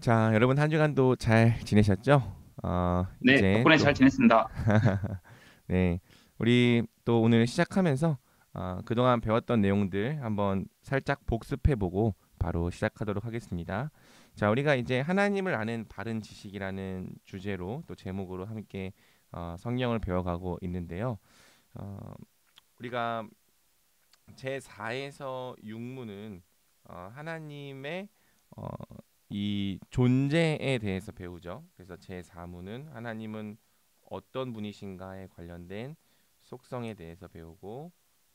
자, 여러분 한 주간도 잘 지내셨죠? 네, 이제 덕분에 또 잘 지냈습니다. 네, 우리 또 오늘 시작하면서 그동안 배웠던 내용들 한번 살짝 복습해보고 바로 시작하도록 하겠습니다. 자, 우리가 이제 하나님을 아는 바른 지식이라는 주제로 또 제목으로 함께 성경을 배워가고 있는데요. 어, 우리가 제4에서 6문은 하나님의 어, 이 존재에 대해서 배우죠. 그래서 제4문은 하나님은 어떤 분이신가에 관련된 속성에 대해서 배우고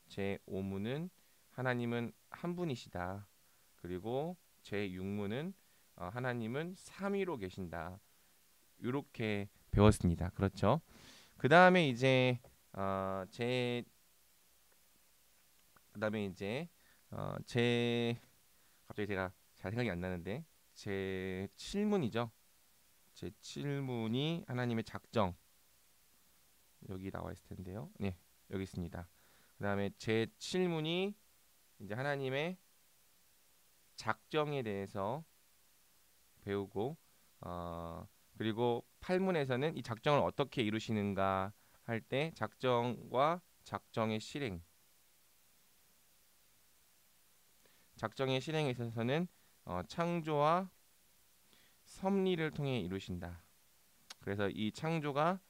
제5문은 하나님은 한 분이시다. 그리고 제6문은 하나님은 삼위로 계신다. 이렇게 배웠습니다. 그렇죠? 그 다음에 이제 제 그다음에 이제 제 갑자기 제가 잘 생각이 안 나는데 제 7문이죠. 제 7문이 하나님의 작정 여기 나와 있을 텐데요. 네, 여기 있습니다. 그다음에 제 7문이 이제 하나님의 작정에 대해서 배우고 어 그리고 8문에서는 이 작정을 어떻게 이루시는가 할 때 작정과 작정의 실행, 작정의 실행에 있어서는 창조와 섭리를 통해 이루신다. 그래서 이 창조가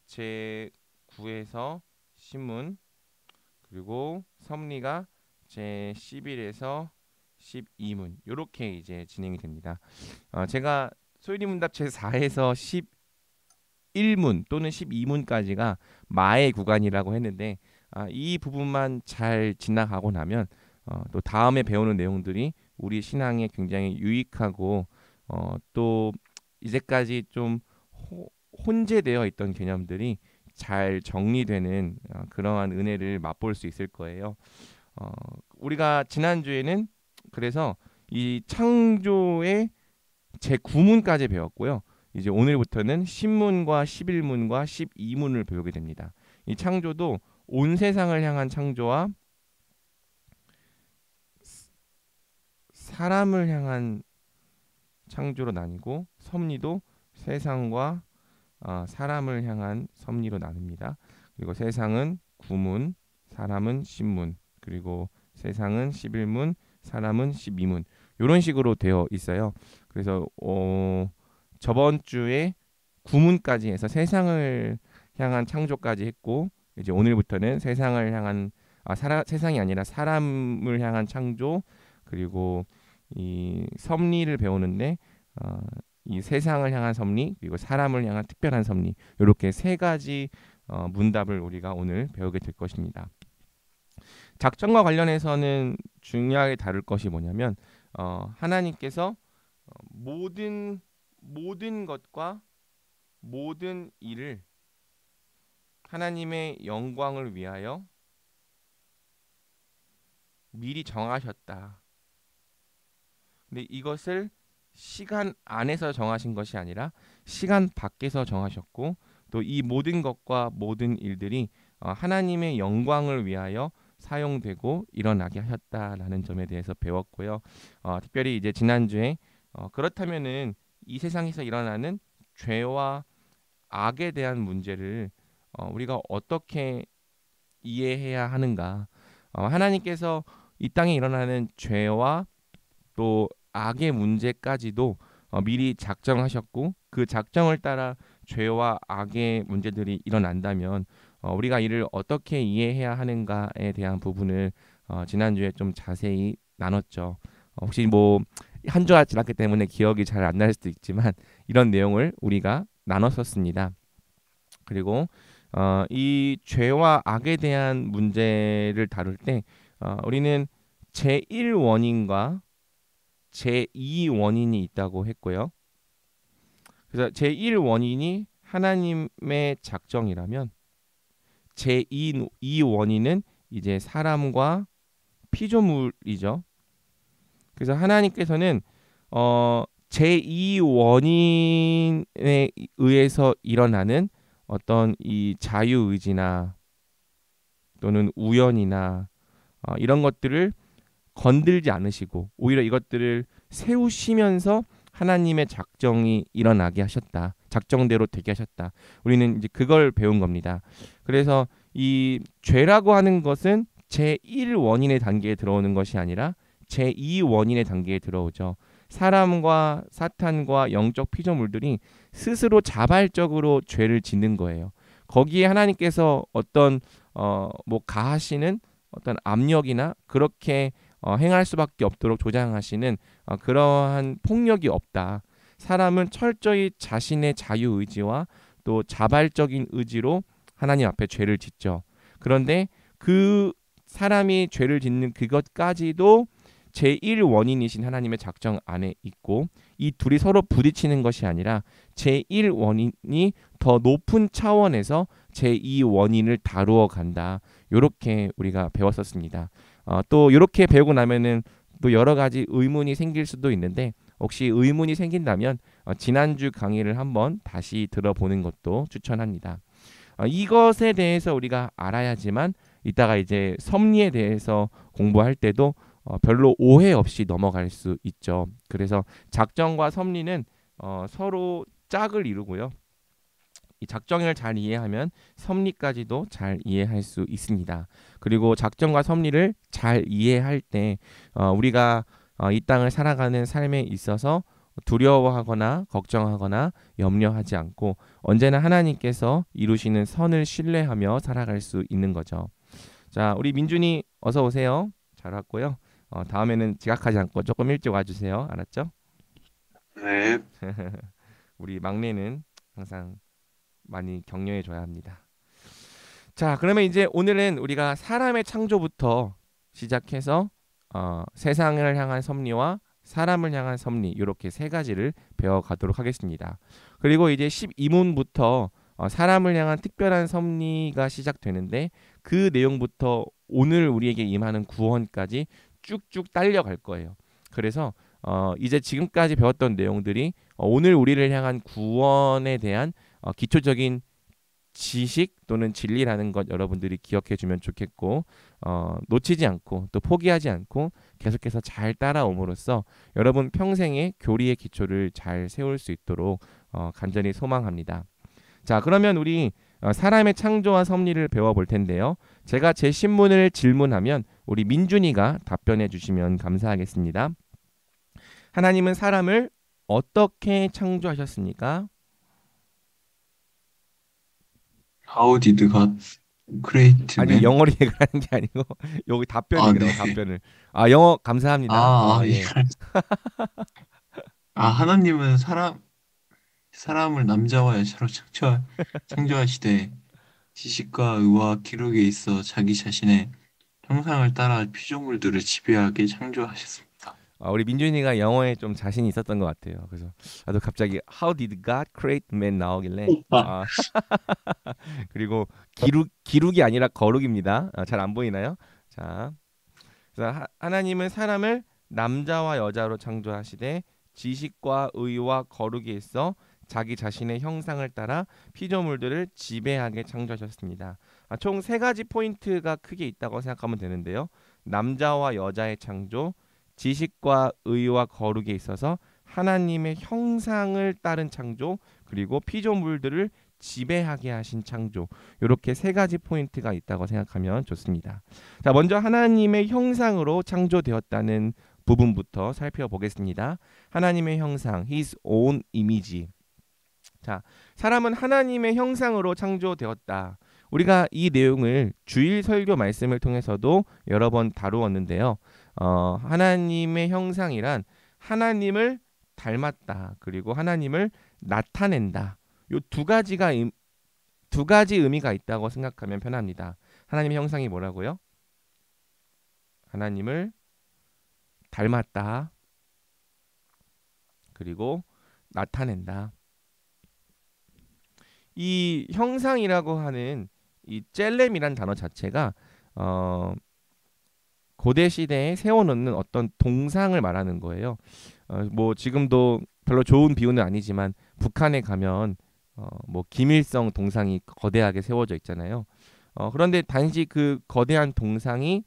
제 9에서 신문 그리고 섭리가 제 11에서 12문 이렇게 이제 진행이 됩니다. 제가 소율이 문답 제 4에서 11문 또는 12문까지가 마의 구간이라고 했는데 이 부분만 잘 지나가고 나면 또 다음에 배우는 내용들이 우리 신앙에 굉장히 유익하고 또 이제까지 좀 혼재되어 있던 개념들이 잘 정리되는 그러한 은혜를 맛볼 수 있을 거예요. 어, 우리가 지난주에는 그래서 이 창조의 제9문까지 배웠고요. 이제 오늘부터는 10문과 11문과 12문을 배우게 됩니다. 이 창조도 온 세상을 향한 창조와 사람을 향한 창조로 나뉘고 섭리도 세상과 사람을 향한 섭리로 나눕니다. 그리고 세상은 구문, 사람은 십문, 그리고 세상은 11문, 사람은 12문. 이런 식으로 되어 있어요. 그래서 저번 주에 구문까지 해서 세상을 향한 창조까지 했고 이제 오늘부터는 세상을 향한 세상이 아니라 사람을 향한 창조 그리고 이 섭리를 배우는데 어, 이 세상을 향한 섭리 그리고 사람을 향한 특별한 섭리 이렇게 세 가지 문답을 우리가 오늘 배우게 될 것입니다. 작전과 관련해서는 중요하게 다룰 것이 뭐냐면 하나님께서 모든 것과 모든 일을 하나님의 영광을 위하여 미리 정하셨다. 근데 이것을 시간 안에서 정하신 것이 아니라 시간 밖에서 정하셨고 또 이 모든 것과 모든 일들이 하나님의 영광을 위하여 사용되고 일어나게 하셨다라는 점에 대해서 배웠고요. 특별히 이제 지난주에 그렇다면은 이 세상에서 일어나는 죄와 악에 대한 문제를 우리가 어떻게 이해해야 하는가? 하나님께서 이 땅에 일어나는 죄와 또 악의 문제까지도 미리 작정하셨고 그 작정을 따라 죄와 악의 문제들이 일어난다면 우리가 이를 어떻게 이해해야 하는가에 대한 부분을 지난주에 좀 자세히 나눴죠. 혹시 뭐 한 주가 지났기 때문에 기억이 잘 안 날 수도 있지만 이런 내용을 우리가 나눴었습니다. 그리고 이 죄와 악에 대한 문제를 다룰 때 우리는 제1 원인과 제2 원인이 있다고 했고요. 그래서 제1 원인이 하나님의 작정이라면 제2 원인은 이제 사람과 피조물이죠. 그래서 하나님께서는 제2 원인에 의해서 일어나는 어떤 이 자유의지나 또는 우연이나 이런 것들을 건들지 않으시고 오히려 이것들을 세우시면서 하나님의 작정이 일어나게 하셨다. 작정대로 되게 하셨다. 우리는 이제 그걸 배운 겁니다. 그래서 이 죄라고 하는 것은 제1 원인의 단계에 들어오는 것이 아니라 제2 원인의 단계에 들어오죠. 사람과 사탄과 영적 피조물들이 스스로 자발적으로 죄를 짓는 거예요. 거기에 하나님께서 어떤 뭐 가하시는 어떤 압력이나 그렇게 행할 수밖에 없도록 조장하시는 그러한 폭력이 없다. 사람은 철저히 자신의 자유의지와 또 자발적인 의지로 하나님 앞에 죄를 짓죠. 그런데 그 사람이 죄를 짓는 그것까지도 제1 원인이신 하나님의 작정 안에 있고 이 둘이 서로 부딪히는 것이 아니라 제1 원인이 더 높은 차원에서 제2 원인을 다루어 간다. 요렇게 우리가 배웠었습니다. 또 이렇게 배우고 나면은 또 여러 가지 의문이 생길 수도 있는데 혹시 의문이 생긴다면 지난주 강의를 한번 다시 들어보는 것도 추천합니다. 이것에 대해서 우리가 알아야지만 이따가 이제 섭리에 대해서 공부할 때도 별로 오해 없이 넘어갈 수 있죠. 그래서 작정과 섭리는 서로 짝을 이루고요. 이 작정을 잘 이해하면 섭리까지도 잘 이해할 수 있습니다. 그리고 작정과 섭리를 잘 이해할 때 우리가 이 땅을 살아가는 삶에 있어서 두려워하거나 걱정하거나 염려하지 않고 언제나 하나님께서 이루시는 선을 신뢰하며 살아갈 수 있는 거죠. 자, 우리 민준이 어서 오세요. 잘 왔고요. 다음에는 지각하지 않고 조금 일찍 와주세요. 알았죠? 네. 우리 막내는 항상 많이 격려해 줘야 합니다. 자, 그러면 이제 오늘은 우리가 사람의 창조부터 시작해서 세상을 향한 섭리와 사람을 향한 섭리 이렇게 세 가지를 배워가도록 하겠습니다. 그리고 이제 12문부터 사람을 향한 특별한 섭리가 시작되는데 그 내용부터 오늘 우리에게 임하는 구원까지 쭉쭉 딸려갈 거예요. 그래서 이제 지금까지 배웠던 내용들이 오늘 우리를 향한 구원에 대한 기초적인 지식 또는 진리라는 것 여러분들이 기억해 주면 좋겠고 놓치지 않고 또 포기하지 않고 계속해서 잘 따라옴으로써 여러분 평생의 교리의 기초를 잘 세울 수 있도록 간절히 소망합니다. 자, 그러면 우리 사람의 창조와 섭리를 배워볼 텐데요. 제가 제 신문을 질문하면 우리 민준이가 답변해 주시면 감사하겠습니다. 하나님은 사람을 어떻게 창조하셨습니까? How did God create 아니 man? 영어로 얘기하는 게 아니고 여기 답변을 아, 네. 그래요. 답변을. 영어 감사합니다. 예. 하나님은 사람을 남자와 여자로 창조하시되 지식과 의와 기록에 있어 자기 자신의 형상을 따라 피조물들을 지배하게 창조하셨습니다. 우리 민준이가 영어에 좀 자신이 있었던 것 같아요. 그래서 나도 갑자기 How did God create man 나오길래 그리고 기룩이 아니라 거룩입니다. 잘 안 보이나요? 자, 그래서 하나님은 사람을 남자와 여자로 창조하시되 지식과 의와 거룩에 있어 자기 자신의 형상을 따라 피조물들을 지배하게 창조하셨습니다. 총 세 가지 포인트가 크게 있다고 생각하면 되는데요. 남자와 여자의 창조, 지식과 의와 거룩에 있어서 하나님의 형상을 따른 창조, 그리고 피조물들을 지배하게 하신 창조. 이렇게 세 가지 포인트가 있다고 생각하면 좋습니다. 자, 먼저 하나님의 형상으로 창조되었다는 부분부터 살펴보겠습니다. 하나님의 형상, His own image. 자, 사람은 하나님의 형상으로 창조되었다. 우리가 이 내용을 주일 설교 말씀을 통해서도 여러 번 다루었는데요. 하나님의 형상이란 하나님을 닮았다. 그리고 하나님을 나타낸다. 요 두 가지 의미가 있다고 생각하면 편합니다. 하나님의 형상이 뭐라고요? 하나님을 닮았다. 그리고 나타낸다. 이 형상이라고 하는 이 젤렘이란 단어 자체가 고대 시대에 세워놓는 어떤 동상을 말하는 거예요. 뭐 지금도 별로 좋은 비유는 아니지만 북한에 가면 뭐 김일성 동상이 거대하게 세워져 있잖아요. 그런데 단지 그 거대한 동상이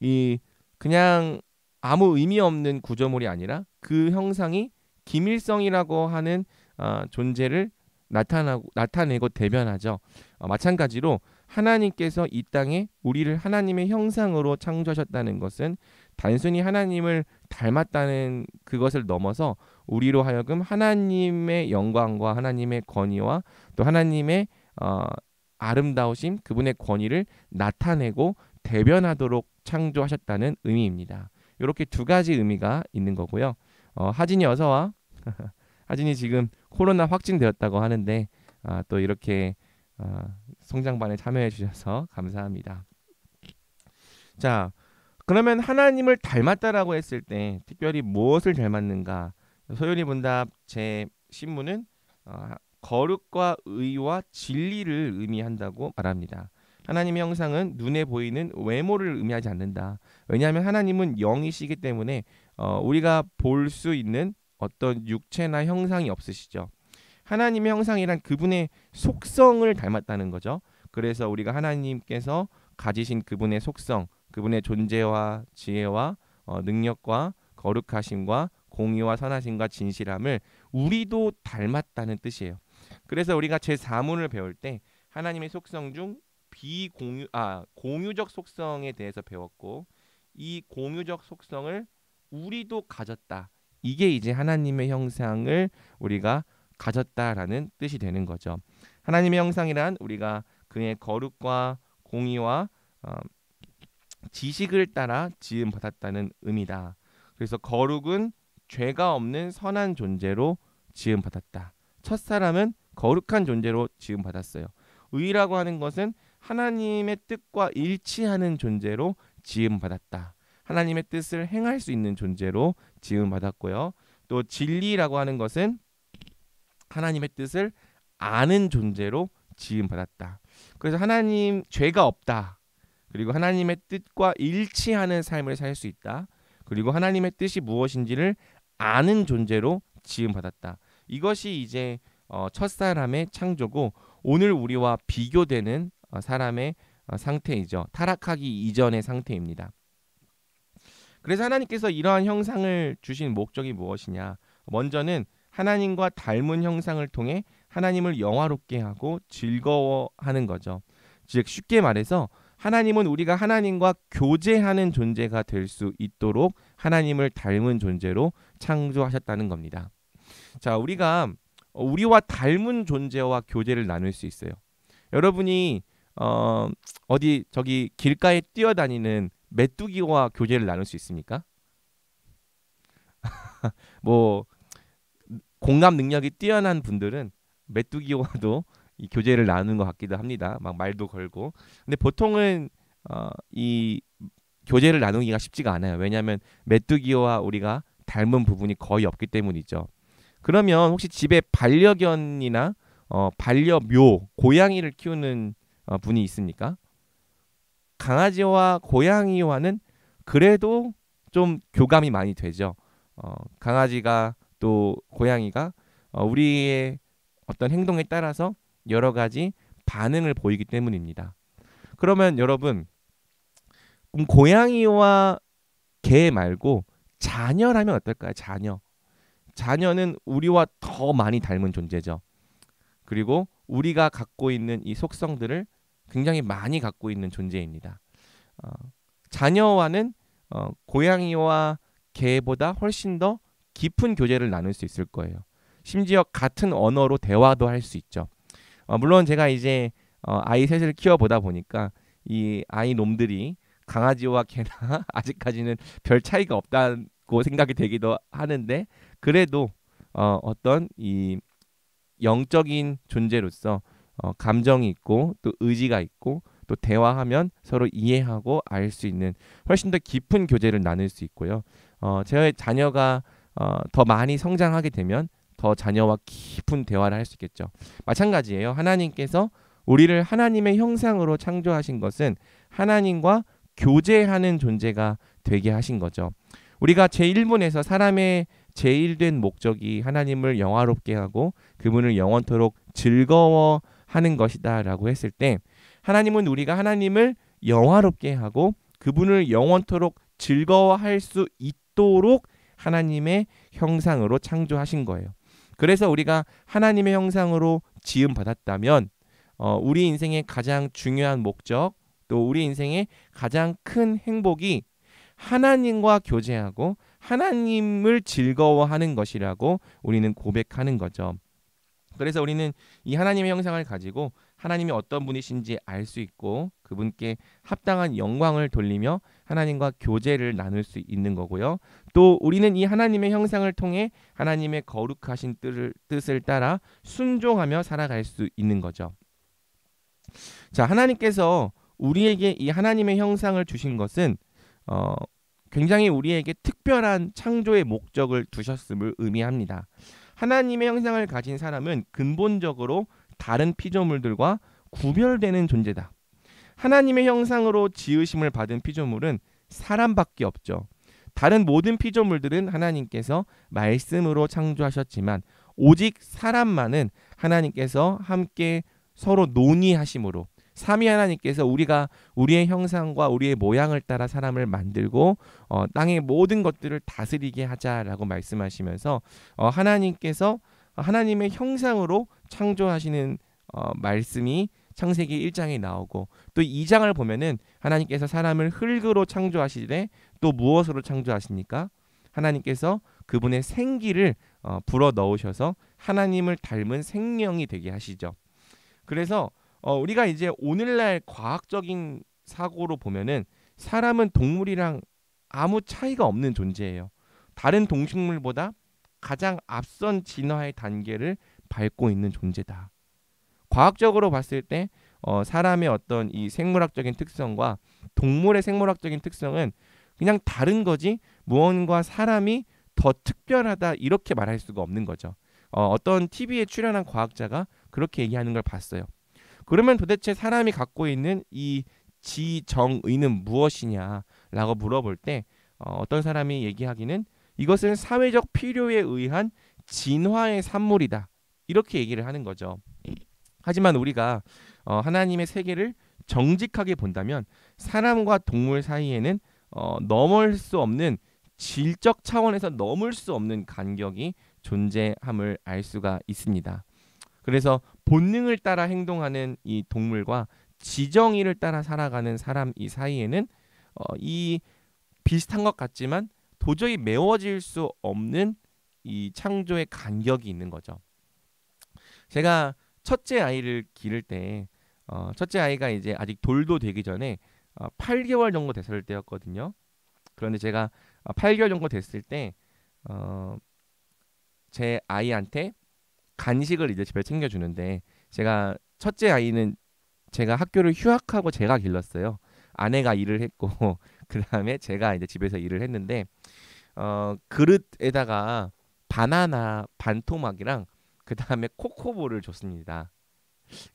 이 그냥 아무 의미 없는 구조물이 아니라 그 형상이 기밀성이라고 하는 존재를 나타내고 대변하죠. 마찬가지로 하나님께서 이 땅에 우리를 하나님의 형상으로 창조하셨다는 것은 단순히 하나님을 닮았다는 그것을 넘어서 우리로 하여금 하나님의 영광과 하나님의 권위와 또 하나님의 아름다우심, 그분의 권위를 나타내고 대변하도록 창조하셨다는 의미입니다. 이렇게 두 가지 의미가 있는 거고요. 하진이 어서 와. 하진이 지금 코로나 확진되었다고 하는데 또 이렇게 성장반에 참여해 주셔서 감사합니다. 자, 그러면 하나님을 닮았다라고 했을 때 특별히 무엇을 닮았는가? 소연이 문답 제 신문은 거룩과 의와 진리를 의미한다고 말합니다. 하나님의 형상은 눈에 보이는 외모를 의미하지 않는다. 왜냐하면 하나님은 영이시기 때문에 우리가 볼 수 있는 어떤 육체나 형상이 없으시죠. 하나님의 형상이란 그분의 속성을 닮았다는 거죠. 그래서 우리가 하나님께서 가지신 그분의 속성, 그분의 존재와 지혜와 능력과 거룩하심과 공의와 선하심과 진실함을 우리도 닮았다는 뜻이에요. 그래서 우리가 제4문을 배울 때 하나님의 속성 중 공유적 속성에 대해서 배웠고, 이 공유적 속성을 우리도 가졌다. 이게 이제 하나님의 형상을 우리가 가졌다라는 뜻이 되는 거죠. 하나님의 형상이란 우리가 그의 거룩과 공의와 지식을 따라 지음 받았다는 의미다. 그래서 거룩은 죄가 없는 선한 존재로 지음 받았다. 첫사람은 거룩한 존재로 지음 받았어요. 의라고 하는 것은 하나님의 뜻과 일치하는 존재로 지음 받았다. 하나님의 뜻을 행할 수 있는 존재로 지음 받았고요. 또 진리라고 하는 것은 하나님의 뜻을 아는 존재로 지음 받았다. 그래서 하나님 죄가 없다. 그리고 하나님의 뜻과 일치하는 삶을 살 수 있다. 그리고 하나님의 뜻이 무엇인지를 아는 존재로 지음 받았다. 이것이 이제 첫사람의 창조고 오늘 우리와 비교되는 사람의 상태이죠. 타락하기 이전의 상태입니다. 그래서 하나님께서 이러한 형상을 주신 목적이 무엇이냐? 먼저는 하나님과 닮은 형상을 통해 하나님을 영화롭게 하고 즐거워하는 거죠. 즉 쉽게 말해서 하나님은 우리가 하나님과 교제하는 존재가 될 수 있도록 하나님을 닮은 존재로 창조하셨다는 겁니다. 자, 우리와 닮은 존재와 교제를 나눌 수 있어요. 여러분이 저기 길가에 뛰어다니는 메뚜기와 교제를 나눌 수 있습니까? 뭐 공감 능력이 뛰어난 분들은 메뚜기와도 이 교제를 나누는 것 같기도 합니다. 막 말도 걸고. 근데 보통은 이 교제를 나누기가 쉽지가 않아요. 왜냐하면 메뚜기와 우리가 닮은 부분이 거의 없기 때문이죠. 그러면 혹시 집에 반려견이나 반려묘, 고양이를 키우는 분이 있습니까? 강아지와 고양이와는 그래도 좀 교감이 많이 되죠. 강아지가 또 고양이가 우리의 어떤 행동에 따라서 여러 가지 반응을 보이기 때문입니다. 그러면 여러분, 고양이와 개 말고 자녀라면 어떨까요? 자녀는 우리와 더 많이 닮은 존재죠. 그리고 우리가 갖고 있는 이 속성들을 굉장히 많이 갖고 있는 존재입니다. 자녀와는 고양이와 개보다 훨씬 더 깊은 교제를 나눌 수 있을 거예요. 심지어 같은 언어로 대화도 할 수 있죠. 물론 제가 이제 아이 셋을 키워보다 보니까 이 아이 놈들이 강아지와 개나 아직까지는 별 차이가 없다고 생각이 되기도 하는데, 그래도 어떤 이 영적인 존재로서 감정이 있고 또 의지가 있고 또 대화하면 서로 이해하고 알 수 있는 훨씬 더 깊은 교제를 나눌 수 있고요. 제 자녀가 더 많이 성장하게 되면 더 자녀와 깊은 대화를 할 수 있겠죠. 마찬가지예요. 하나님께서 우리를 하나님의 형상으로 창조하신 것은 하나님과 교제하는 존재가 되게 하신 거죠. 우리가 제1문에서 사람의 제1된 목적이 하나님을 영화롭게 하고 그분을 영원토록 즐거워하는 것이다 라고 했을 때, 하나님은 우리가 하나님을 영화롭게 하고 그분을 영원토록 즐거워할 수 있도록 하나님의 형상으로 창조하신 거예요. 그래서 우리가 하나님의 형상으로 지음 받았다면 우리 인생의 가장 중요한 목적, 또 우리 인생의 가장 큰 행복이 하나님과 교제하고 하나님을 즐거워하는 것이라고 우리는 고백하는 거죠. 그래서 우리는 이 하나님의 형상을 가지고 하나님이 어떤 분이신지 알 수 있고 그분께 합당한 영광을 돌리며 하나님과 교제를 나눌 수 있는 거고요. 또 우리는 이 하나님의 형상을 통해 하나님의 거룩하신 뜻을 따라 순종하며 살아갈 수 있는 거죠. 자, 하나님께서 우리에게 이 하나님의 형상을 주신 것은 굉장히 우리에게 특별한 창조의 목적을 두셨음을 의미합니다. 하나님의 형상을 가진 사람은 근본적으로 다른 피조물들과 구별되는 존재다. 하나님의 형상으로 지으심을 받은 피조물은 사람밖에 없죠. 다른 모든 피조물들은 하나님께서 말씀으로 창조하셨지만 오직 사람만은 하나님께서 함께 서로 논의하심으로 삼위 하나님께서 우리가 우리의 형상과 우리의 모양을 따라 사람을 만들고 땅의 모든 것들을 다스리게 하자라고 말씀하시면서 하나님께서 하나님의 형상으로 창조하시는 말씀이 창세기 1장에 나오고 또 2장을 보면은 하나님께서 사람을 흙으로 창조하시되 또 무엇으로 창조하십니까? 하나님께서 그분의 생기를 불어 넣으셔서 하나님을 닮은 생명이 되게 하시죠. 그래서 우리가 이제 오늘날 과학적인 사고로 보면은 사람은 동물이랑 아무 차이가 없는 존재예요. 다른 동식물보다 가장 앞선 진화의 단계를 밟고 있는 존재다. 과학적으로 봤을 때 사람의 어떤 이 생물학적인 특성과 동물의 생물학적인 특성은 그냥 다른 거지 무언가 사람이 더 특별하다 이렇게 말할 수가 없는 거죠. 어떤 TV에 출연한 과학자가 그렇게 얘기하는 걸 봤어요. 그러면 도대체 사람이 갖고 있는 이 지정의는 무엇이냐라고 물어볼 때 어떤 사람이 얘기하기는 이것은 사회적 필요에 의한 진화의 산물이다. 이렇게 얘기를 하는 거죠. 하지만 우리가 하나님의 세계를 정직하게 본다면 사람과 동물 사이에는 넘을 수 없는 질적 차원에서 넘을 수 없는 간격이 존재함을 알 수가 있습니다. 그래서 본능을 따라 행동하는 이 동물과 지정의를 따라 살아가는 사람 이 사이에는 이 비슷한 것 같지만 도저히 메워질 수 없는 이 창조의 간격이 있는 거죠. 제가 첫째 아이를 기를 때 첫째 아이가 이제 아직 돌도 되기 전에 8개월 정도 됐을 때였거든요. 그런데 제가 8개월 정도 됐을 때 제 아이한테 간식을 이제 집에 챙겨주는데 제가 첫째 아이는 제가 학교를 휴학하고 제가 길렀어요. 아내가 일을 했고 그 다음에 제가 이제 집에서 일을 했는데 그릇에다가 바나나 반토막이랑 그 다음에 코코볼을 줬습니다.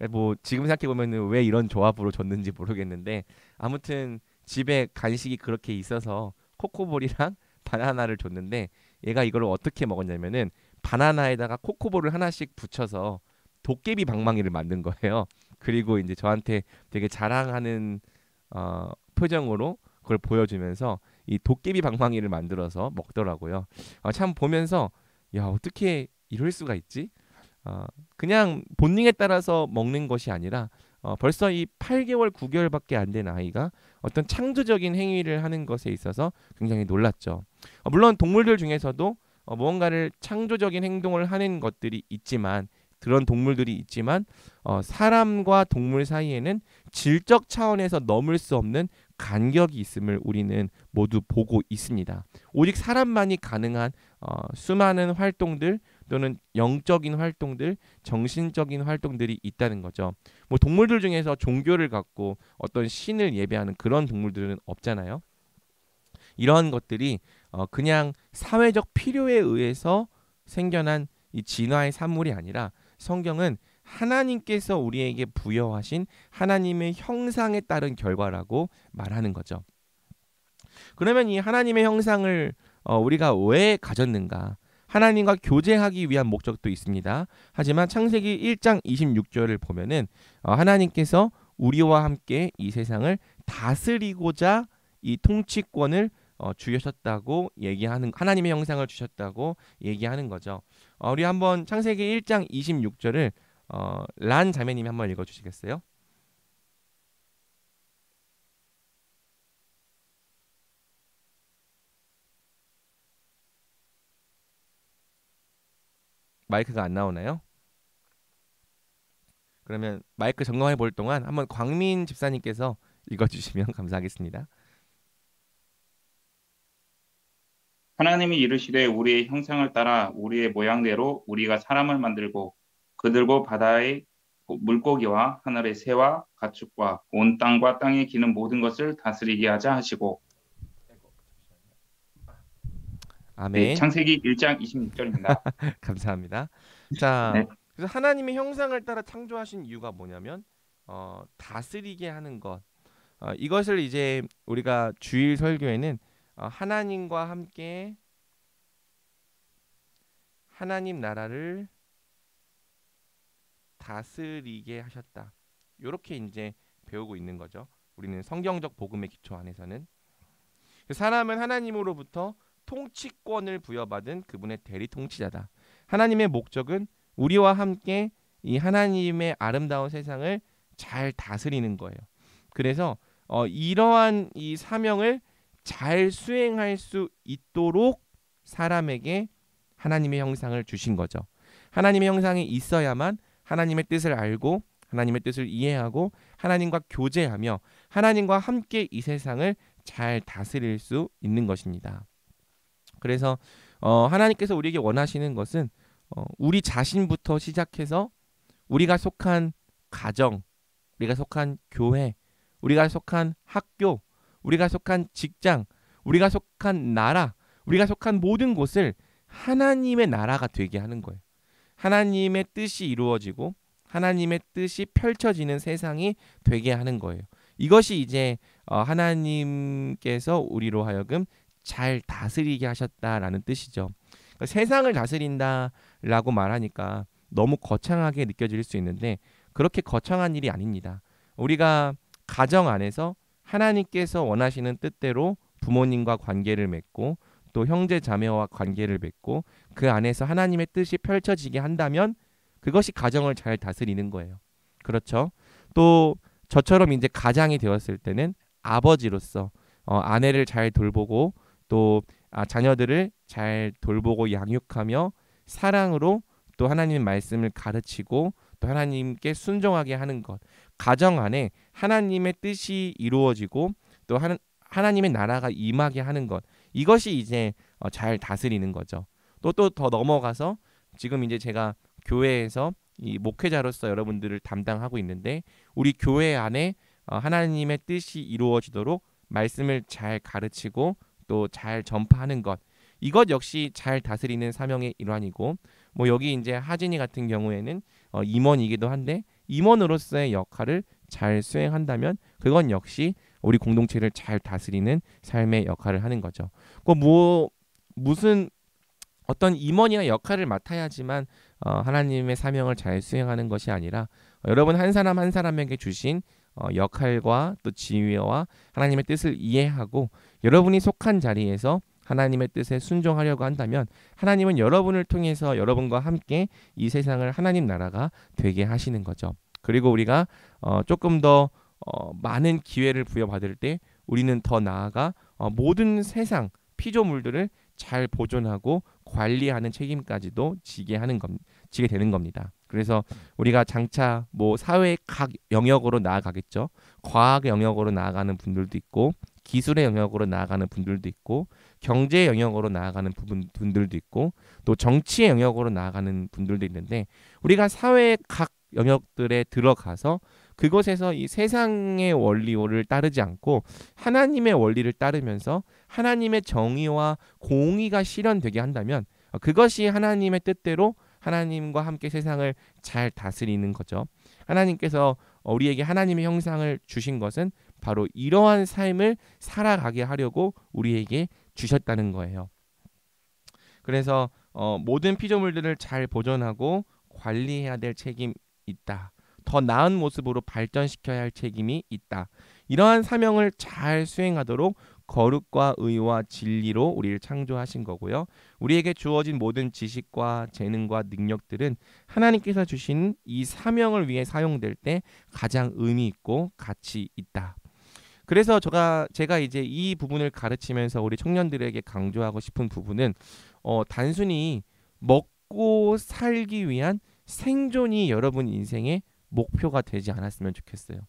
뭐 지금 생각해 보면은 왜 이런 조합으로 줬는지 모르겠는데 아무튼 집에 간식이 그렇게 있어서 코코볼이랑 바나나를 줬는데 얘가 이걸 어떻게 먹었냐면은 바나나에다가 코코볼을 하나씩 붙여서 도깨비 방망이를 만든 거예요. 그리고 이제 저한테 되게 자랑하는 표정으로 그걸 보여주면서 이 도깨비 방망이를 만들어서 먹더라고요. 참 보면서 야 어떻게 이럴 수가 있지? 그냥 본능에 따라서 먹는 것이 아니라 벌써 이 8개월, 9개월밖에 안 된 아이가 어떤 창조적인 행위를 하는 것에 있어서 굉장히 놀랐죠. 물론 동물들 중에서도 무언가를 창조적인 행동을 하는 것들이 있지만 그런 동물들이 있지만 사람과 동물 사이에는 질적 차원에서 넘을 수 없는 간격이 있음을 우리는 모두 보고 있습니다. 오직 사람만이 가능한 수많은 활동들 또는 영적인 활동들, 정신적인 활동들이 있다는 거죠. 뭐 동물들 중에서 종교를 갖고 어떤 신을 예배하는 그런 동물들은 없잖아요. 이런 것들이 그냥 사회적 필요에 의해서 생겨난 이 진화의 산물이 아니라 성경은 하나님께서 우리에게 부여하신 하나님의 형상에 따른 결과라고 말하는 거죠. 그러면 이 하나님의 형상을 우리가 왜 가졌는가? 하나님과 교제하기 위한 목적도 있습니다. 하지만 창세기 1장 26절을 보면은 하나님께서 우리와 함께 이 세상을 다스리고자 이 통치권을 주셨다고 얘기하는 하나님의 형상을 주셨다고 얘기하는 거죠. 우리 한번 창세기 1장 26절을 란 자매님이 한번 읽어 주시겠어요? 마이크가 안 나오나요? 그러면 마이크 점검해 볼 동안 한번 광민 집사님께서 읽어 주시면 감사하겠습니다. 하나님이 이르시되 우리의 형상을 따라 우리의 모양대로 우리가 사람을 만들고 그들고 바다의 물고기와 하늘의 새와 가축과 온 땅과 땅에 기는 모든 것을 다스리게 하자 하시고. 네, 아멘. 창세기 1장 26절입니다. 감사합니다. 자, 네, 그래서 하나님의 형상을 따라 창조하신 이유가 뭐냐면 다스리게 하는 것. 이것을 이제 우리가 주일 설교에는 하나님과 함께 하나님 나라를 다스리게 하셨다. 이렇게 이제 배우고 있는 거죠. 우리는 성경적 복음의 기초 안에서는 사람은 하나님으로부터 통치권을 부여받은 그분의 대리 통치자다. 하나님의 목적은 우리와 함께 이 하나님의 아름다운 세상을 잘 다스리는 거예요. 그래서 이러한 이 사명을 잘 수행할 수 있도록 사람에게 하나님의 형상을 주신 거죠. 하나님의 형상이 있어야만 하나님의 뜻을 알고 하나님의 뜻을 이해하고 하나님과 교제하며 하나님과 함께 이 세상을 잘 다스릴 수 있는 것입니다. 그래서 하나님께서 우리에게 원하시는 것은 우리 자신부터 시작해서 우리가 속한 가정, 우리가 속한 교회, 우리가 속한 학교, 우리가 속한 직장, 우리가 속한 나라, 우리가 속한 모든 곳을 하나님의 나라가 되게 하는 거예요. 하나님의 뜻이 이루어지고 하나님의 뜻이 펼쳐지는 세상이 되게 하는 거예요. 이것이 이제 하나님께서 우리로 하여금 잘 다스리게 하셨다라는 뜻이죠. 그러니까 세상을 다스린다라고 말하니까 너무 거창하게 느껴질 수 있는데 그렇게 거창한 일이 아닙니다. 우리가 가정 안에서 하나님께서 원하시는 뜻대로 부모님과 관계를 맺고 또 형제 자매와 관계를 맺고 그 안에서 하나님의 뜻이 펼쳐지게 한다면 그것이 가정을 잘 다스리는 거예요. 그렇죠? 또 저처럼 이제 가장이 되었을 때는 아버지로서 아내를 잘 돌보고 또 자녀들을 잘 돌보고 양육하며 사랑으로 또 하나님의 말씀을 가르치고 또 하나님께 순종하게 하는 것. 가정 안에 하나님의 뜻이 이루어지고 또 하나님의 나라가 임하게 하는 것. 이것이 이제 잘 다스리는 거죠. 또 더 넘어가서 지금 이제 제가 교회에서 이 목회자로서 여러분들을 담당하고 있는데 우리 교회 안에 하나님의 뜻이 이루어지도록 말씀을 잘 가르치고 또 잘 전파하는 것. 이것 역시 잘 다스리는 사명의 일환이고 뭐 여기 이제 하진이 같은 경우에는 임원이기도 한데 임원으로서의 역할을 잘 수행한다면 그건 역시 우리 공동체를 잘 다스리는 삶의 역할을 하는 거죠. 무슨 어떤 임원이나 역할을 맡아야지만 하나님의 사명을 잘 수행하는 것이 아니라 여러분 한 사람 한 사람에게 주신 역할과 또 지위와 하나님의 뜻을 이해하고 여러분이 속한 자리에서 하나님의 뜻에 순종하려고 한다면 하나님은 여러분을 통해서 여러분과 함께 이 세상을 하나님 나라가 되게 하시는 거죠. 그리고 우리가 조금 더 많은 기회를 부여받을 때 우리는 더 나아가 모든 세상 피조물들을 잘 보존하고 관리하는 책임까지도 지게 되는 겁니다. 그래서 우리가 장차 뭐 사회의 각 영역으로 나아가겠죠. 과학의 영역으로 나아가는 분들도 있고 기술의 영역으로 나아가는 분들도 있고 경제의 영역으로 나아가는 분들도 있고 또 정치의 영역으로 나아가는 분들도 있는데 우리가 사회의 각 영역들에 들어가서 그곳에서 이 세상의 원리를 따르지 않고 하나님의 원리를 따르면서 하나님의 정의와 공의가 실현되게 한다면 그것이 하나님의 뜻대로 하나님과 함께 세상을 잘 다스리는 거죠. 하나님께서 우리에게 하나님의 형상을 주신 것은 바로 이러한 삶을 살아가게 하려고 우리에게 주셨다는 거예요. 그래서 모든 피조물들을 잘 보존하고 관리해야 될 책임이 있다. 더 나은 모습으로 발전시켜야 할 책임이 있다. 이러한 사명을 잘 수행하도록 거룩과 의와 진리로 우리를 창조하신 거고요. 우리에게 주어진 모든 지식과 재능과 능력들은 하나님께서 주신 이 사명을 위해 사용될 때 가장 의미 있고 가치 있다. 그래서 제가 이제 이 부분을 가르치면서 우리 청년들에게 강조하고 싶은 부분은 단순히 먹고 살기 위한 생존이 여러분 인생의 목표가 되지 않았으면 좋겠어요.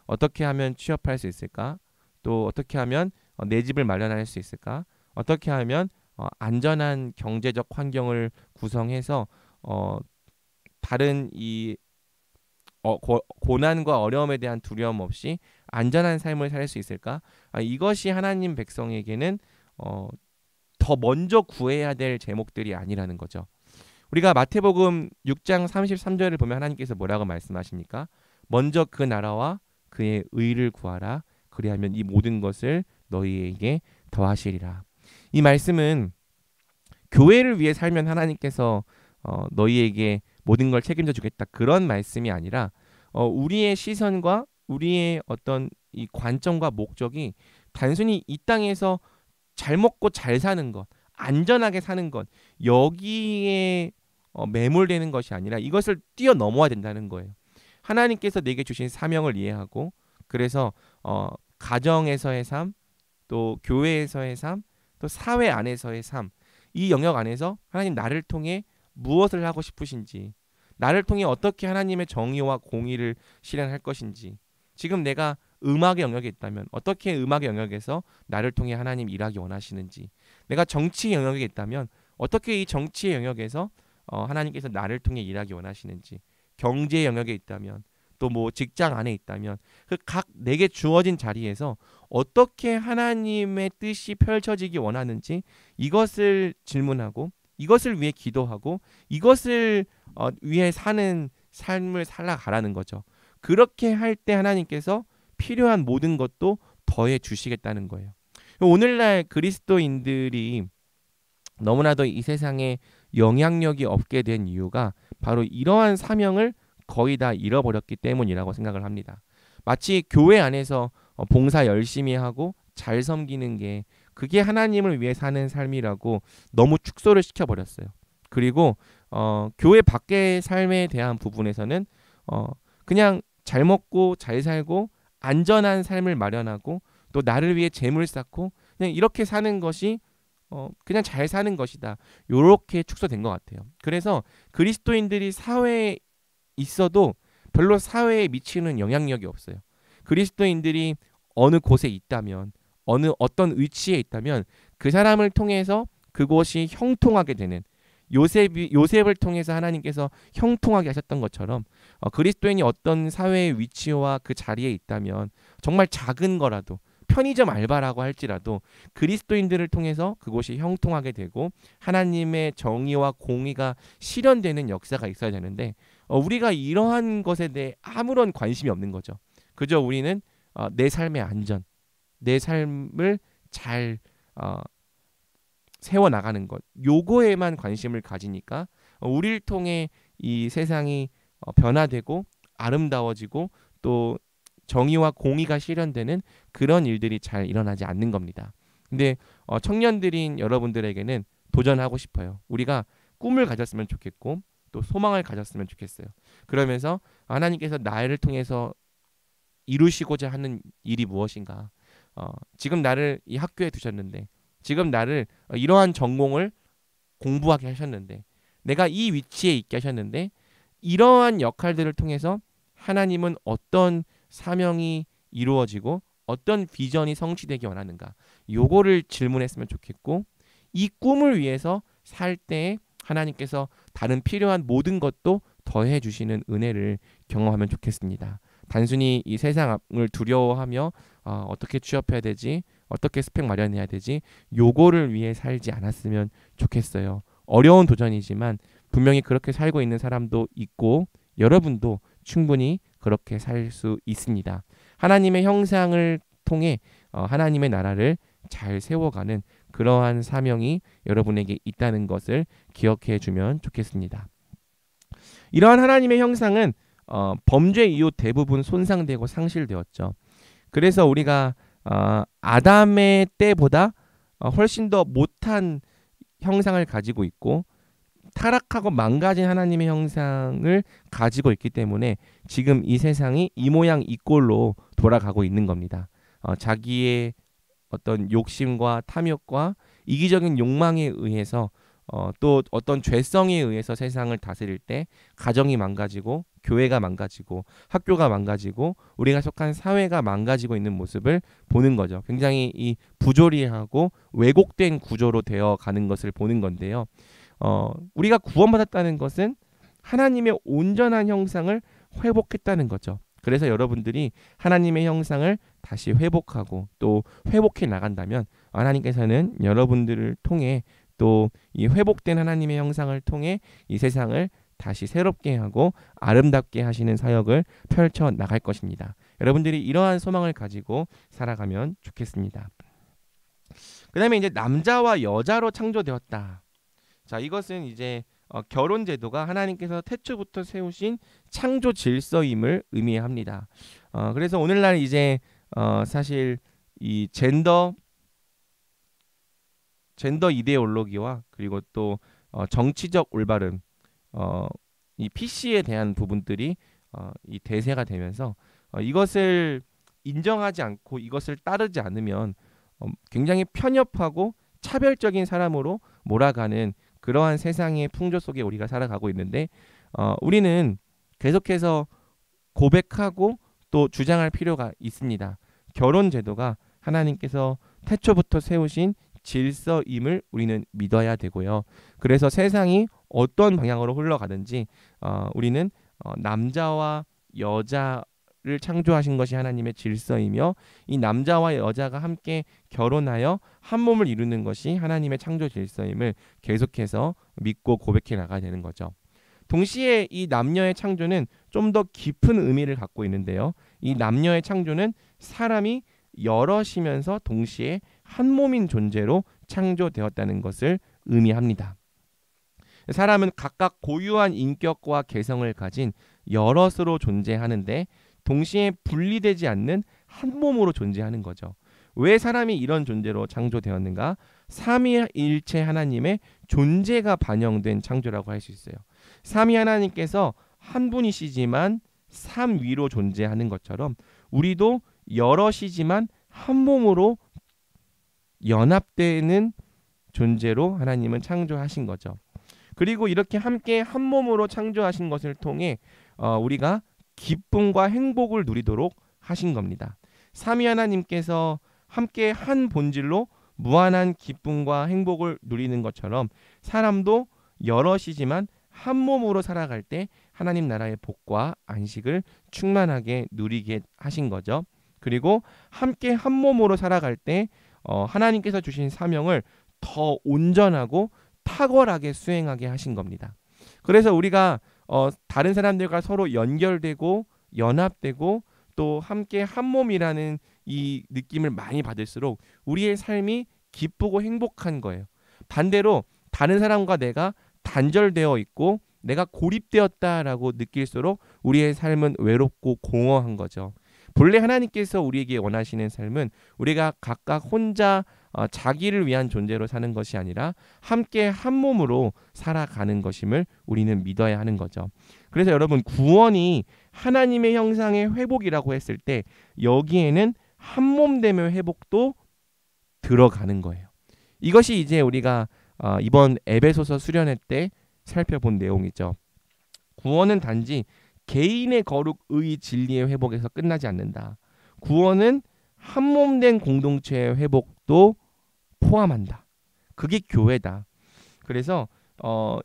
어떻게 하면 취업할 수 있을까? 또 어떻게 하면 내 집을 마련할 수 있을까? 어떻게 하면 안전한 경제적 환경을 구성해서 다른 이 고난과 어려움에 대한 두려움 없이 안전한 삶을 살 수 있을까? 이것이 하나님 백성에게는 더 먼저 구해야 될 제목들이 아니라는 거죠. 우리가 마태복음 6장 33절을 보면 하나님께서 뭐라고 말씀하십니까? 먼저 그 나라와 그의 의를 구하라. 그리하면 이 모든 것을 너희에게 더하시리라. 이 말씀은 교회를 위해 살면 하나님께서 너희에게 모든 걸 책임져 주겠다, 그런 말씀이 아니라 우리의 시선과 우리의 어떤 이 관점과 목적이 단순히 이 땅에서 잘 먹고 잘 사는 것, 안전하게 사는 것, 여기에 매몰되는 것이 아니라 이것을 뛰어넘어야 된다는 거예요. 하나님께서 내게 주신 사명을 이해하고, 그래서 가정에서의 삶, 또 교회에서의 삶, 또 사회 안에서의 삶, 이 영역 안에서 하나님 나를 통해 무엇을 하고 싶으신지, 나를 통해 어떻게 하나님의 정의와 공의를 실현할 것인지, 지금 내가 음악의 영역에 있다면 어떻게 음악의 영역에서 나를 통해 하나님 일하기 원하시는지, 내가 정치의 영역에 있다면 어떻게 이 정치의 영역에서 하나님께서 나를 통해 일하기 원하시는지, 경제의 영역에 있다면, 또 뭐 직장 안에 있다면 그 각 내게 주어진 자리에서 어떻게 하나님의 뜻이 펼쳐지기 원하는지, 이것을 질문하고 이것을 위해 기도하고 이것을 위해 사는 삶을 살아가라는 거죠. 그렇게 할 때 하나님께서 필요한 모든 것도 더해 주시겠다는 거예요. 오늘날 그리스도인들이 너무나도 이 세상에 영향력이 없게 된 이유가 바로 이러한 사명을 거의 다 잃어버렸기 때문이라고 생각을 합니다. 마치 교회 안에서 봉사 열심히 하고 잘 섬기는 게 그게 하나님을 위해 사는 삶이라고 너무 축소를 시켜버렸어요. 그리고 교회 밖의 삶에 대한 부분에서는 그냥 잘 먹고 잘 살고 안전한 삶을 마련하고 또 나를 위해 재물 쌓고 그냥 이렇게 사는 것이 그냥 잘 사는 것이다, 요렇게 축소된 것 같아요. 그래서 그리스도인들이 사회에 있어도 별로 사회에 미치는 영향력이 없어요. 그리스도인들이 어느 곳에 있다면, 어떤 위치에 있다면 그 사람을 통해서 그곳이 형통하게 되는, 요셉을 통해서 하나님께서 형통하게 하셨던 것처럼 그리스도인이 어떤 사회의 위치와 그 자리에 있다면, 정말 작은 거라도 편의점 알바라고 할지라도 그리스도인들을 통해서 그곳이 형통하게 되고 하나님의 정의와 공의가 실현되는 역사가 있어야 되는데 우리가 이러한 것에 대해 아무런 관심이 없는 거죠. 그저 우리는 내 삶의 안전, 내 삶을 잘 세워나가는 것, 요거에만 관심을 가지니까 우리를 통해 이 세상이 변화되고 아름다워지고 또 정의와 공의가 실현되는 그런 일들이 잘 일어나지 않는 겁니다. 근데 청년들인 여러분들에게는 도전하고 싶어요. 우리가 꿈을 가졌으면 좋겠고 또 소망을 가졌으면 좋겠어요. 그러면서 하나님께서 나를 통해서 이루시고자 하는 일이 무엇인가? 지금 나를 이 학교에 두셨는데, 지금 나를 이러한 전공을 공부하게 하셨는데, 내가 이 위치에 있게 하셨는데, 이러한 역할들을 통해서 하나님은 어떤 사명이 이루어지고 어떤 비전이 성취되기 원하는가, 요거를 질문했으면 좋겠고, 이 꿈을 위해서 살 때 하나님께서 다른 필요한 모든 것도 더해 주시는 은혜를 경험하면 좋겠습니다. 단순히 이 세상을 두려워하며 어떻게 취업해야 되지, 어떻게 스펙 마련해야 되지, 요거를 위해 살지 않았으면 좋겠어요. 어려운 도전이지만 분명히 그렇게 살고 있는 사람도 있고 여러분도 충분히 그렇게 살 수 있습니다. 하나님의 형상을 통해 하나님의 나라를 잘 세워가는 그러한 사명이 여러분에게 있다는 것을 기억해 주면 좋겠습니다. 이러한 하나님의 형상은 범죄 이후 대부분 손상되고 상실되었죠. 그래서 우리가 아담의 때보다 훨씬 더 못한 형상을 가지고 있고 타락하고 망가진 하나님의 형상을 가지고 있기 때문에 지금 이 세상이 이 모양 이 꼴로 돌아가고 있는 겁니다. 자기의 어떤 욕심과 탐욕과 이기적인 욕망에 의해서 또 어떤 죄성에 의해서 세상을 다스릴 때 가정이 망가지고 교회가 망가지고 학교가 망가지고 우리가 속한 사회가 망가지고 있는 모습을 보는 거죠. 굉장히 이 부조리하고 왜곡된 구조로 되어 가는 것을 보는 건데요. 우리가 구원받았다는 것은 하나님의 온전한 형상을 회복했다는 거죠. 그래서 여러분들이 하나님의 형상을 다시 회복하고 또 회복해 나간다면 하나님께서는 여러분들을 통해 또 이 회복된 하나님의 형상을 통해 이 세상을 다시 새롭게 하고 아름답게 하시는 사역을 펼쳐 나갈 것입니다. 여러분들이 이러한 소망을 가지고 살아가면 좋겠습니다. 그 다음에 이제 남자와 여자로 창조되었다. 자, 이것은 이제 결혼 제도가 하나님께서 태초부터 세우신 창조 질서임을 의미합니다. 그래서 오늘날 이제 사실 이 젠더 이데올로기와 그리고 또 정치적 올바름, 이 PC에 대한 부분들이 이 대세가 되면서 이것을 인정하지 않고 이것을 따르지 않으면 굉장히 편협하고 차별적인 사람으로 몰아가는 그러한 세상의 풍조 속에 우리가 살아가고 있는데 우리는 계속해서 고백하고 또 주장할 필요가 있습니다. 결혼 제도가 하나님께서 태초부터 세우신 질서임을 우리는 믿어야 되고요. 그래서 세상이 어떤 방향으로 흘러가든지 우리는 남자와 여자를 창조하신 것이 하나님의 질서이며 이 남자와 여자가 함께 결혼하여 한 몸을 이루는 것이 하나님의 창조 질서임을 계속해서 믿고 고백해 나가야 되는 거죠. 동시에 이 남녀의 창조는 좀 더 깊은 의미를 갖고 있는데요. 이 남녀의 창조는 사람이 여럿이면서 동시에 한 몸인 존재로 창조되었다는 것을 의미합니다. 사람은 각각 고유한 인격과 개성을 가진 여럿으로 존재하는데 동시에 분리되지 않는 한 몸으로 존재하는 거죠. 왜 사람이 이런 존재로 창조되었는가? 삼위일체 하나님의 존재가 반영된 창조라고 할 수 있어요. 삼위 하나님께서 한 분이시지만 삼위로 존재하는 것처럼 우리도 여럿이지만 한 몸으로 연합되는 존재로 하나님은 창조하신 거죠. 그리고 이렇게 함께 한 몸으로 창조하신 것을 통해 우리가 기쁨과 행복을 누리도록 하신 겁니다. 삼위 하나님께서 함께 한 본질로 무한한 기쁨과 행복을 누리는 것처럼 사람도 여럿이지만 한 몸으로 살아갈 때 하나님 나라의 복과 안식을 충만하게 누리게 하신 거죠. 그리고 함께 한 몸으로 살아갈 때 하나님께서 주신 사명을 더 온전하고 탁월하게 수행하게 하신 겁니다. 그래서 우리가 다른 사람들과 서로 연결되고 연합되고 또 함께 한 몸이라는 이 느낌을 많이 받을수록 우리의 삶이 기쁘고 행복한 거예요. 반대로 다른 사람과 내가 단절되어 있고 내가 고립되었다라고 느낄수록 우리의 삶은 외롭고 공허한 거죠. 본래 하나님께서 우리에게 원하시는 삶은 우리가 각각 혼자 자기를 위한 존재로 사는 것이 아니라 함께 한 몸으로 살아가는 것임을 우리는 믿어야 하는 거죠. 그래서 여러분, 구원이 하나님의 형상의 회복이라고 했을 때 여기에는 한 몸됨의 회복도 들어가는 거예요. 이것이 이제 우리가 이번 에베소서 수련회 때 살펴본 내용이죠. 구원은 단지 개인의 거룩, 의, 진리의 회복에서 끝나지 않는다. 구원은 한 몸된 공동체의 회복도 포함한다. 그게 교회다. 그래서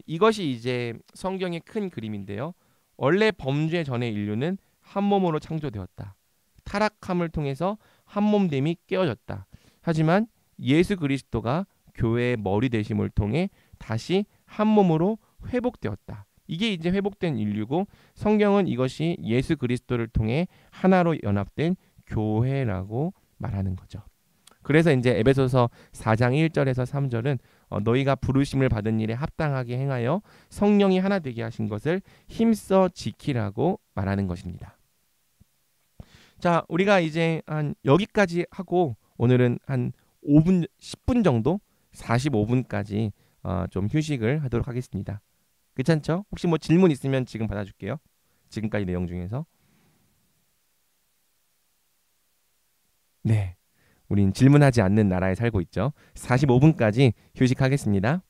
이것이 이제 성경의 큰 그림인데요. 원래 범죄 전의 인류는 한 몸으로 창조되었다. 타락함을 통해서 한 몸됨이 깨어졌다. 하지만 예수 그리스도가 교회의 머리 되심을 통해 다시 한 몸으로 회복되었다. 이게 이제 회복된 인류고 성경은 이것이 예수 그리스도를 통해 하나로 연합된 교회라고 말하는 거죠. 그래서 이제 에베소서 4장 1절에서 3절은 너희가 부르심을 받은 일에 합당하게 행하여 성령이 하나 되게 하신 것을 힘써 지키라고 말하는 것입니다. 자, 우리가 이제 한 여기까지 하고 오늘은 한 5분, 10분 정도, 45분까지 좀 휴식을 하도록 하겠습니다. 괜찮죠? 혹시 뭐 질문 있으면 지금 받아줄게요. 지금까지 내용 중에서. 네, 우린 질문하지 않는 나라에 살고 있죠. 45분까지 휴식하겠습니다.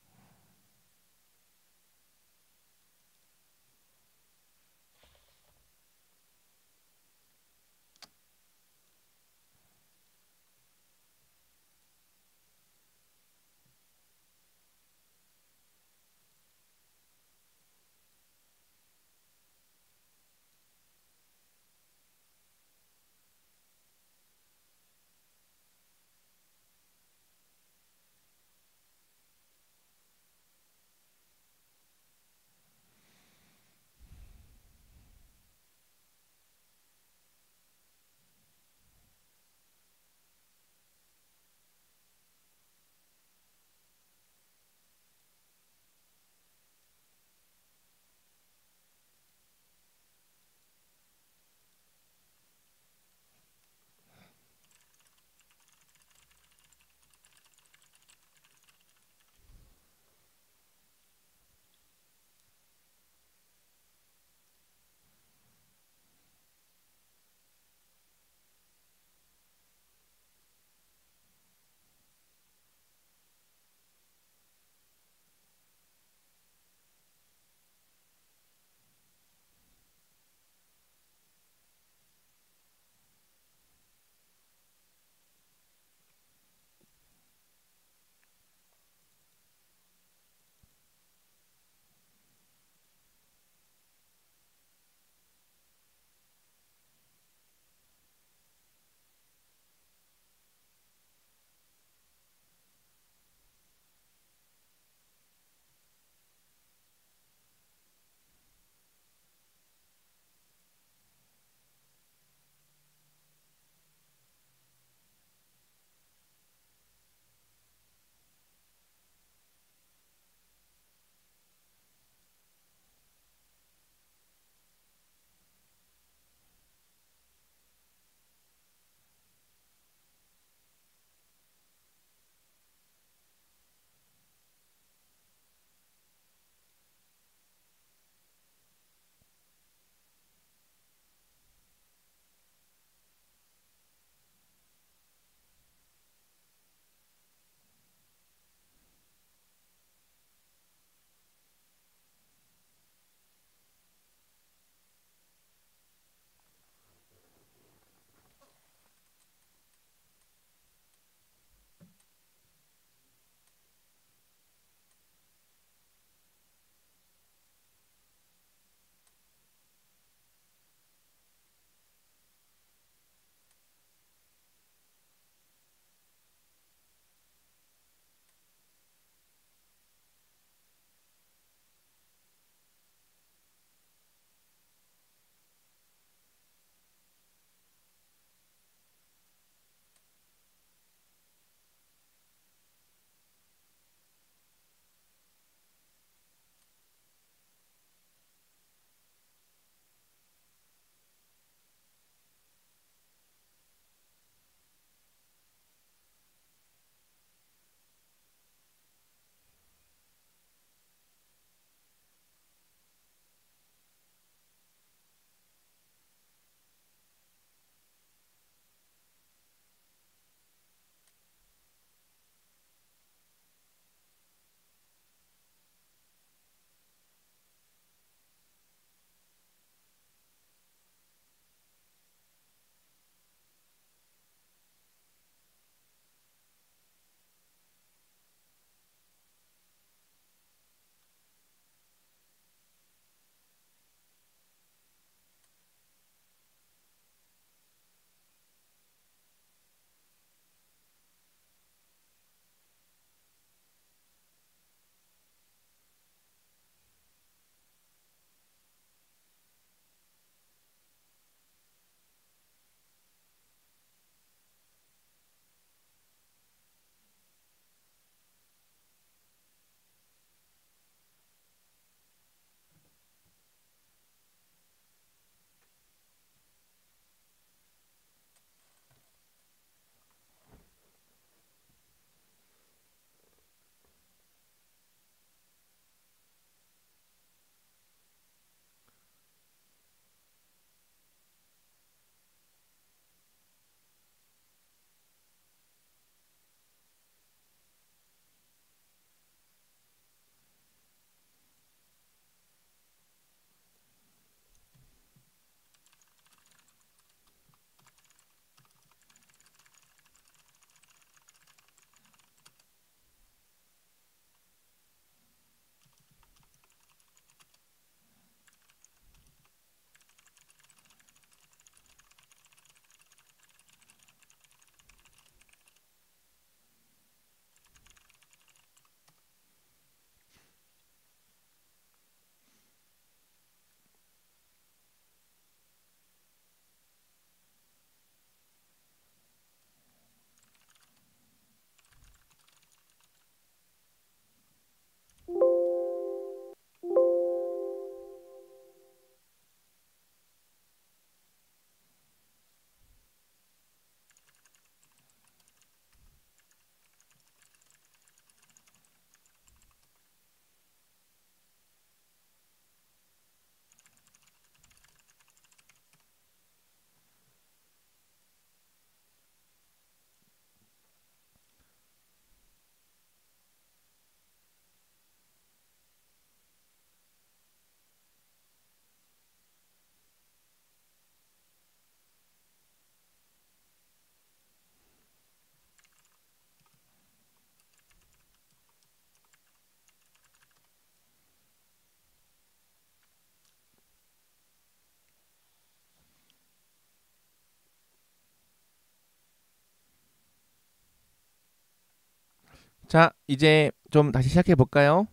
자, 이제 좀 다시 시작해 볼까요?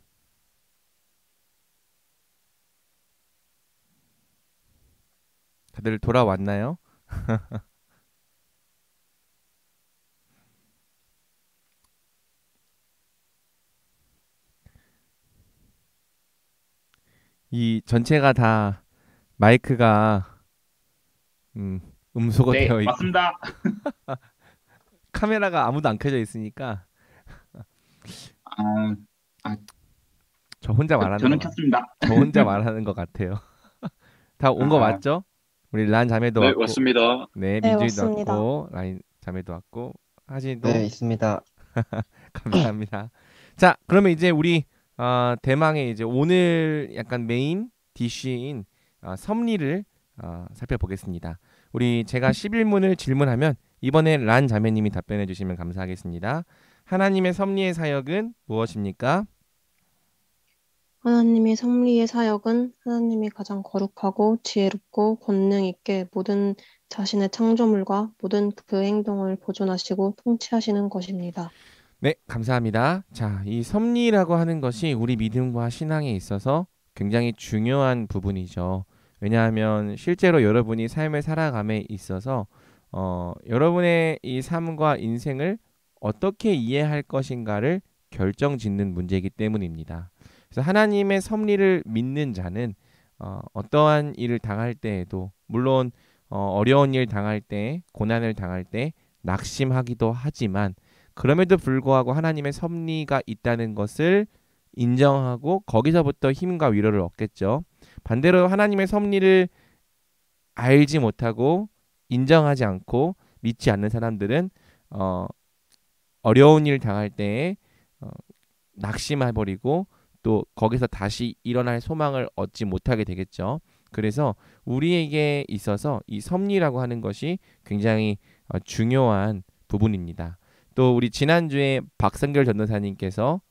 다들 돌아왔나요? 이 전체가 다 마이크가 음소거 네, 되어 있고 맞습니다. 카메라가 아무도 안 켜져 있으니까 아, 아, 저 혼자 말하는 것 저는 같, 켰습니다. 저 혼자 말하는 것 같아요. 다 온 거 아, 맞죠? 우리 란 자매도 네, 왔고, 왔습니다. 네, 네, 민준이도 왔습니다. 왔고, 라인 자매도 왔고, 하진이도 네, 있습니다. 감사합니다. 자, 그러면 이제 우리 대망의 이제 오늘 약간 메인 디쉬인 섭리를 살펴보겠습니다. 우리 제가 11문을 질문하면 이번에 란 자매님이 답변해 주시면 감사하겠습니다. 하나님의 섭리의 사역은 무엇입니까? 하나님의 섭리의 사역은 하나님이 가장 거룩하고 지혜롭고 권능 있게 모든 자신의 창조물과 모든 그 행동을 보존하시고 통치하시는 것입니다. 네, 감사합니다. 자, 이 섭리라고 하는 것이 우리 믿음과 신앙에 있어서 굉장히 중요한 부분이죠. 왜냐하면 실제로 여러분이 삶을 살아감에 있어서 여러분의 이 삶과 인생을 어떻게 이해할 것인가를 결정짓는 문제이기 때문입니다. 그래서 하나님의 섭리를 믿는 자는 어떠한 일을 당할 때에도 물론 어려운 일 당할 때, 고난을 당할 때 낙심하기도 하지만 그럼에도 불구하고 하나님의 섭리가 있다는 것을 인정하고 거기서부터 힘과 위로를 얻겠죠. 반대로 하나님의 섭리를 알지 못하고 인정하지 않고 믿지 않는 사람들은 어려운 일 당할 때에 낙심해버리고 또 거기서 다시 일어날 소망을 얻지 못하게 되겠죠. 그래서 우리에게 있어서 이 섭리라고 하는 것이 굉장히 중요한 부분입니다. 또 우리 지난주에 박성결 전도사님께서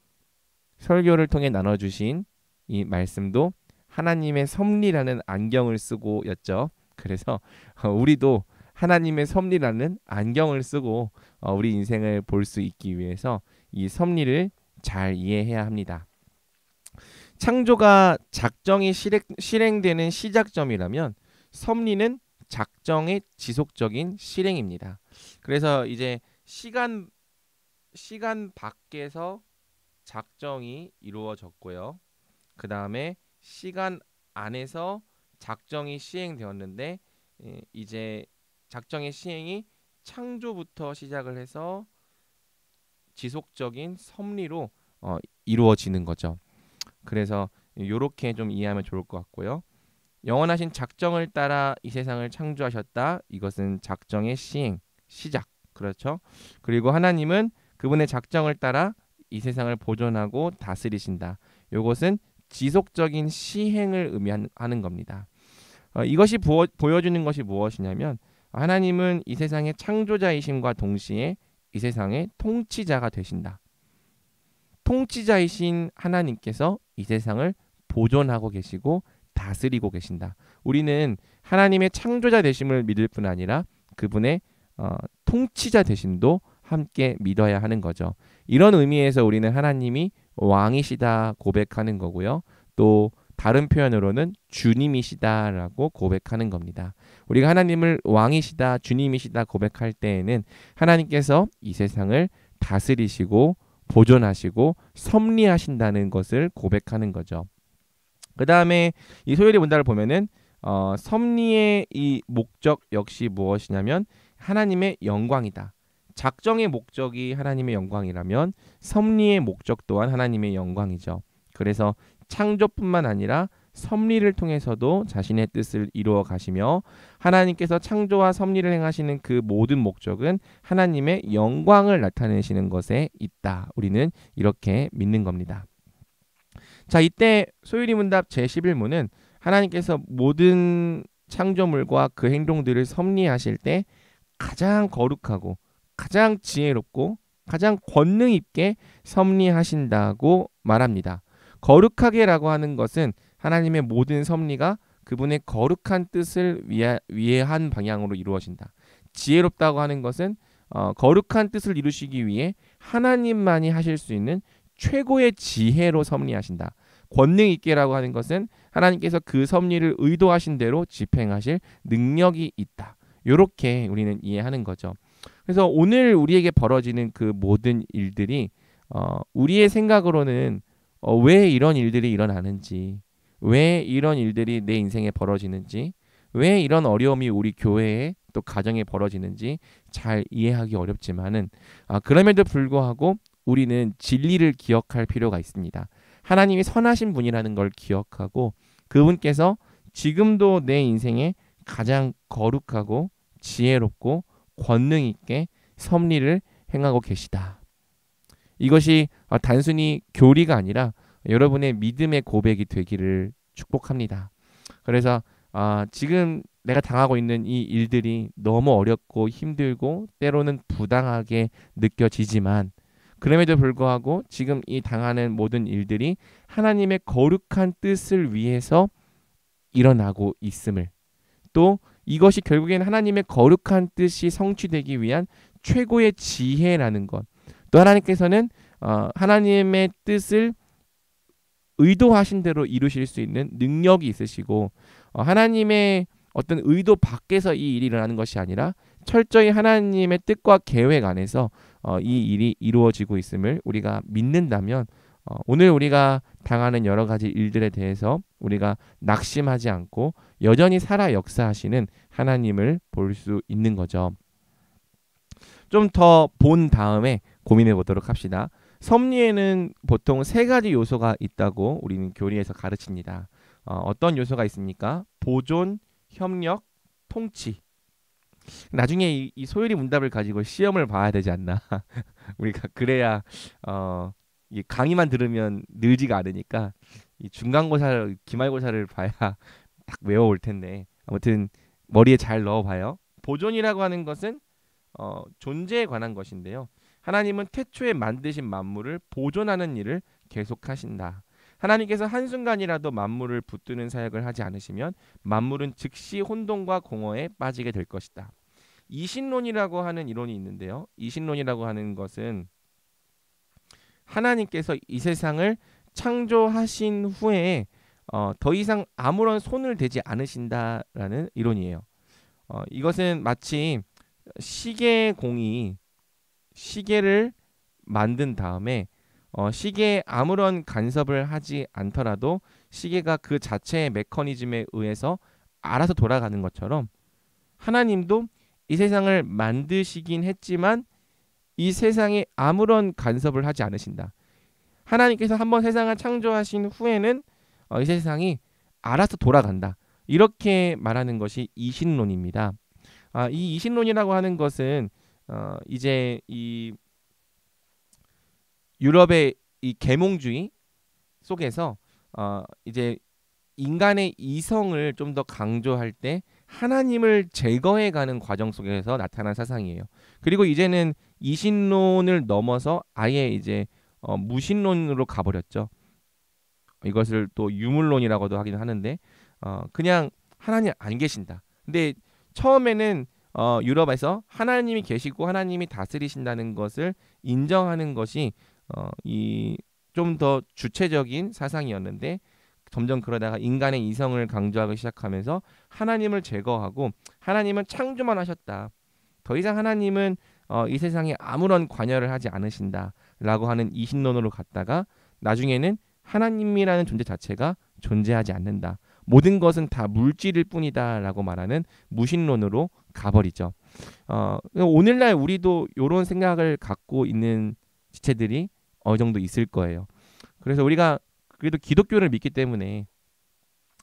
설교를 통해 나눠주신 이 말씀도 하나님의 섭리라는 안경을 쓰고였죠. 그래서 우리도 하나님의 섭리라는 안경을 쓰고 우리 인생을 볼 수 있기 위해서 이 섭리를 잘 이해해야 합니다. 창조가 작정이 실행되는 시작점이라면 섭리는 작정의 지속적인 실행입니다. 그래서 이제 시간 밖에서 작정이 이루어졌고요. 그 다음에 시간 안에서 작정이 시행되었는데 이제 작정의 시행이 창조부터 시작을 해서 지속적인 섭리로 이루어지는 거죠. 그래서 이렇게 좀 이해하면 좋을 것 같고요. 영원하신 작정을 따라 이 세상을 창조하셨다. 이것은 작정의 시행, 시작. 그렇죠? 그리고 하나님은 그분의 작정을 따라 이 세상을 보존하고 다스리신다. 이것은 지속적인 시행을 의미하는 겁니다. 이것이 보여주는 것이 무엇이냐면 하나님은 이 세상의 창조자이심과 동시에 이 세상의 통치자가 되신다. 통치자이신 하나님께서 이 세상을 보존하고 계시고 다스리고 계신다. 우리는 하나님의 창조자 되심을 믿을 뿐 아니라 그분의 통치자 되심도 함께 믿어야 하는 거죠. 이런 의미에서 우리는 하나님이 왕이시다 고백하는 거고요. 또 다른 표현으로는 주님이시다라고 고백하는 겁니다. 우리가 하나님을 왕이시다, 주님이시다 고백할 때에는 하나님께서 이 세상을 다스리시고 보존하시고 섭리하신다는 것을 고백하는 거죠. 그 다음에 이 소요리 문답을 보면은 섭리의 이 목적 역시 무엇이냐면 하나님의 영광이다. 작정의 목적이 하나님의 영광이라면 섭리의 목적 또한 하나님의 영광이죠. 그래서 창조뿐만 아니라 섭리를 통해서도 자신의 뜻을 이루어 가시며 하나님께서 창조와 섭리를 행하시는 그 모든 목적은 하나님의 영광을 나타내시는 것에 있다. 우리는 이렇게 믿는 겁니다. 자, 이때 소유리 문답 제11문은 하나님께서 모든 창조물과 그 행동들을 섭리하실 때 가장 거룩하고 가장 지혜롭고 가장 권능 있게 섭리하신다고 말합니다. 거룩하게라고 하는 것은 하나님의 모든 섭리가 그분의 거룩한 뜻을 위한 방향으로 이루어진다. 지혜롭다고 하는 것은 거룩한 뜻을 이루시기 위해 하나님만이 하실 수 있는 최고의 지혜로 섭리하신다. 권능 있게라고 하는 것은 하나님께서 그 섭리를 의도하신 대로 집행하실 능력이 있다. 이렇게 우리는 이해하는 거죠. 그래서 오늘 우리에게 벌어지는 그 모든 일들이 우리의 생각으로는 왜 이런 일들이 일어나는지, 왜 이런 일들이 내 인생에 벌어지는지, 왜 이런 어려움이 우리 교회에 또 가정에 벌어지는지 잘 이해하기 어렵지만은 그럼에도 불구하고 우리는 진리를 기억할 필요가 있습니다. 하나님이 선하신 분이라는 걸 기억하고 그분께서 지금도 내 인생에 가장 거룩하고 지혜롭고 권능 있게 섭리를 행하고 계시다. 이것이 단순히 교리가 아니라 여러분의 믿음의 고백이 되기를 축복합니다. 그래서 지금 내가 당하고 있는 이 일들이 너무 어렵고 힘들고 때로는 부당하게 느껴지지만 그럼에도 불구하고 지금 이 당하는 모든 일들이 하나님의 거룩한 뜻을 위해서 일어나고 있음을, 또 이것이 결국엔 하나님의 거룩한 뜻이 성취되기 위한 최고의 지혜라는 것, 또 하나님께서는 하나님의 뜻을 의도하신 대로 이루실 수 있는 능력이 있으시고 하나님의 어떤 의도 밖에서 이 일이 일어나는 것이 아니라 철저히 하나님의 뜻과 계획 안에서 이 일이 이루어지고 있음을 우리가 믿는다면 오늘 우리가 당하는 여러 가지 일들에 대해서 우리가 낙심하지 않고 여전히 살아 역사하시는 하나님을 볼 수 있는 거죠. 좀 더 본 다음에 고민해 보도록 합시다. 섭리에는 보통 세 가지 요소가 있다고 우리는 교리에서 가르칩니다. 어떤 요소가 있습니까? 보존, 협력, 통치. 나중에 이 소율이 문답을 가지고 시험을 봐야 되지 않나. 우리가 그래야 이 강의만 들으면 늘지가 않으니까 이 중간고사를 기말고사를 봐야 딱 외워올 텐데 아무튼 머리에 잘 넣어봐요. 보존이라고 하는 것은 존재에 관한 것인데요. 하나님은 태초에 만드신 만물을 보존하는 일을 계속하신다. 하나님께서 한순간이라도 만물을 붙드는 사역을 하지 않으시면 만물은 즉시 혼돈과 공허에 빠지게 될 것이다. 이신론이라고 하는 이론이 있는데요. 이신론이라고 하는 것은 하나님께서 이 세상을 창조하신 후에 더 이상 아무런 손을 대지 않으신다라는 이론이에요. 이것은 마치 시계공이 시계를 만든 다음에 시계에 아무런 간섭을 하지 않더라도 시계가 그 자체의 메커니즘에 의해서 알아서 돌아가는 것처럼 하나님도 이 세상을 만드시긴 했지만 이 세상에 아무런 간섭을 하지 않으신다. 하나님께서 한번 세상을 창조하신 후에는 이 세상이 알아서 돌아간다. 이렇게 말하는 것이 이신론입니다. 이 이신론이라고 하는 것은 이제 이 유럽의 이 계몽주의 속에서 이제 인간의 이성을 좀 더 강조할 때 하나님을 제거해가는 과정 속에서 나타난 사상이에요. 그리고 이제는 이신론을 넘어서 아예 이제 무신론으로 가버렸죠. 이것을 또 유물론이라고도 하긴 하는데 그냥 하나님 안 계신다. 근데 처음에는 유럽에서 하나님이 계시고 하나님이 다스리신다는 것을 인정하는 것이 이 좀 더 주체적인 사상이었는데 점점 그러다가 인간의 이성을 강조하기 시작하면서 하나님을 제거하고 하나님은 창조만 하셨다. 더 이상 하나님은 이 세상에 아무런 관여를 하지 않으신다라고 하는 이신론으로 갔다가 나중에는 하나님이라는 존재 자체가 존재하지 않는다. 모든 것은 다 물질일 뿐이다라고 말하는 무신론으로 가버리죠. 오늘날 우리도 이런 생각을 갖고 있는 지체들이 어느 정도 있을 거예요. 그래서 우리가 그래도 기독교를 믿기 때문에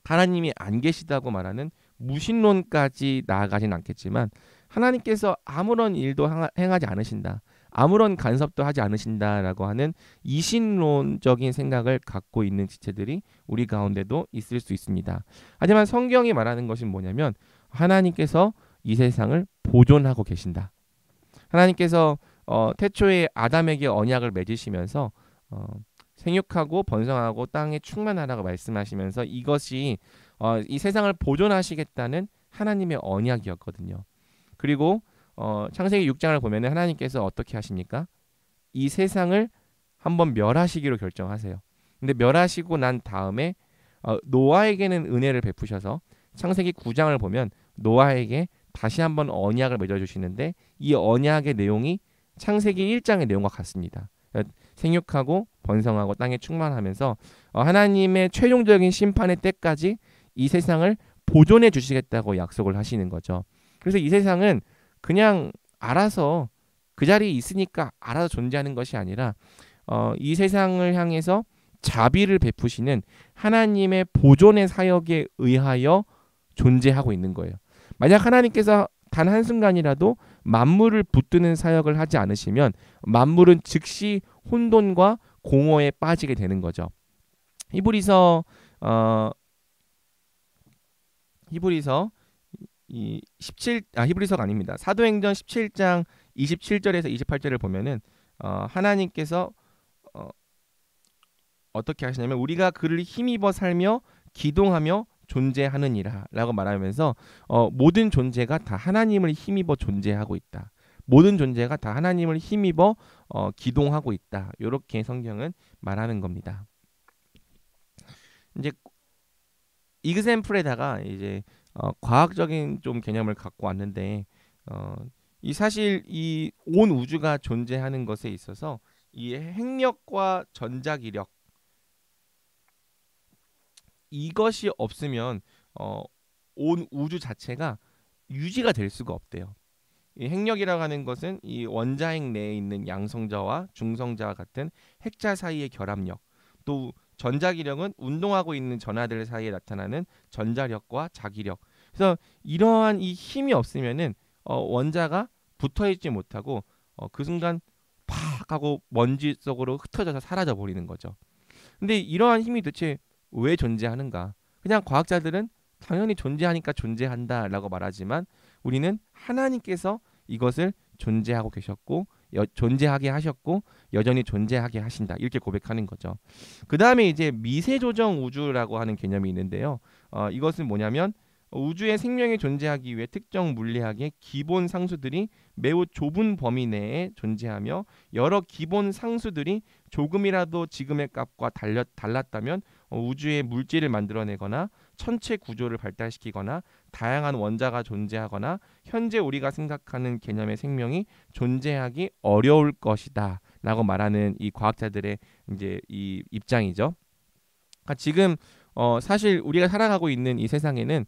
하나님이 안 계시다고 말하는 무신론까지 나아가진 않겠지만 하나님께서 아무런 일도 행하지 않으신다. 아무런 간섭도 하지 않으신다라고 하는 이신론적인 생각을 갖고 있는 지체들이 우리 가운데도 있을 수 있습니다. 하지만 성경이 말하는 것은 뭐냐면 하나님께서 이 세상을 보존하고 계신다. 하나님께서 태초에 아담에게 언약을 맺으시면서 생육하고 번성하고 땅에 충만하라고 말씀하시면서 이것이 이 세상을 보존하시겠다는 하나님의 언약이었거든요. 그리고 창세기 6장을 보면은 하나님께서 어떻게 하십니까? 이 세상을 한번 멸하시기로 결정하세요. 근데 멸하시고 난 다음에 노아에게는 은혜를 베푸셔서 창세기 9장을 보면 노아에게 다시 한번 언약을 맺어주시는데 이 언약의 내용이 창세기 1장의 내용과 같습니다. 생육하고 번성하고 땅에 충만하면서 하나님의 최종적인 심판의 때까지 이 세상을 보존해 주시겠다고 약속을 하시는 거죠. 그래서 이 세상은 그냥 알아서 그 자리에 있으니까 알아서 존재하는 것이 아니라 이 세상을 향해서 자비를 베푸시는 하나님의 보존의 사역에 의하여 존재하고 있는 거예요. 만약 하나님께서 단 한순간이라도 만물을 붙드는 사역을 하지 않으시면 만물은 즉시 혼돈과 공허에 빠지게 되는 거죠. 히브리서 히브리서가 아닙니다. 사도행전 17장 27절에서 28절을 보면은 하나님께서 어떻게 하시냐면 우리가 그를 힘입어 살며 기동하며 존재하느니라 라고 말하면서 모든 존재가 다 하나님을 힘입어 존재하고 있다. 모든 존재가 다 하나님을 힘입어 기동하고 있다. 이렇게 성경은 말하는 겁니다. 이제 이그샘플에다가 이제 과학적인 좀 개념을 갖고 왔는데 이 사실 이 온 우주가 존재하는 것에 있어서 이 핵력과 전자기력 이것이 없으면 온 우주 자체가 유지가 될 수가 없대요. 이 핵력이라고 하는 것은 이 원자핵 내에 있는 양성자와 중성자와 같은 핵자 사이의 결합력, 또 전자기력은 운동하고 있는 전하들 사이에 나타나는 전자력과 자기력. 그래서 이러한 이 힘이 없으면은 원자가 붙어있지 못하고 그 순간 팍 하고 먼지 속으로 흩어져서 사라져 버리는 거죠. 근데 이러한 힘이 도대체 왜 존재하는가? 그냥 과학자들은 당연히 존재하니까 존재한다라고 말하지만 우리는 하나님께서 이것을 존재하고 계셨고 존재하게 하셨고 여전히 존재하게 하신다 이렇게 고백하는 거죠. 그 다음에 이제 미세조정 우주라고 하는 개념이 있는데요. 이것은 뭐냐면 우주의 생명이 존재하기 위해 특정 물리학의 기본 상수들이 매우 좁은 범위 내에 존재하며 여러 기본 상수들이 조금이라도 지금의 값과 달랐다면 우주의 물질을 만들어내거나 천체 구조를 발달시키거나 다양한 원자가 존재하거나 현재 우리가 생각하는 개념의 생명이 존재하기 어려울 것이다 라고 말하는 이 과학자들의 이제 이 입장이죠. 그러니까 지금 사실 우리가 살아가고 있는 이 세상에는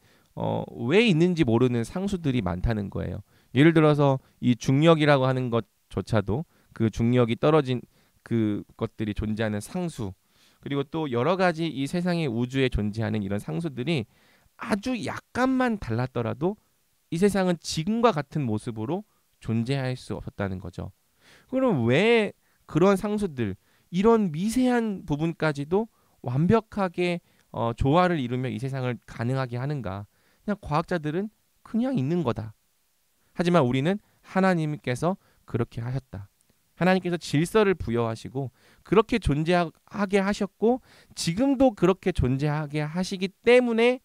왜 있는지 모르는 상수들이 많다는 거예요. 예를 들어서 이 중력이라고 하는 것조차도 그 중력이 떨어진 그 것들이 존재하는 상수, 그리고 또 여러 가지 이 세상의 우주에 존재하는 이런 상수들이 아주 약간만 달랐더라도 이 세상은 지금과 같은 모습으로 존재할 수 없었다는 거죠. 그럼 왜 그런 상수들, 이런 미세한 부분까지도 완벽하게 조화를 이루며 이 세상을 가능하게 하는가? 그냥 과학자들은 그냥 있는 거다. 하지만 우리는 하나님께서 그렇게 하셨다. 하나님께서 질서를 부여하시고 그렇게 존재하게 하셨고 지금도 그렇게 존재하게 하시기 때문에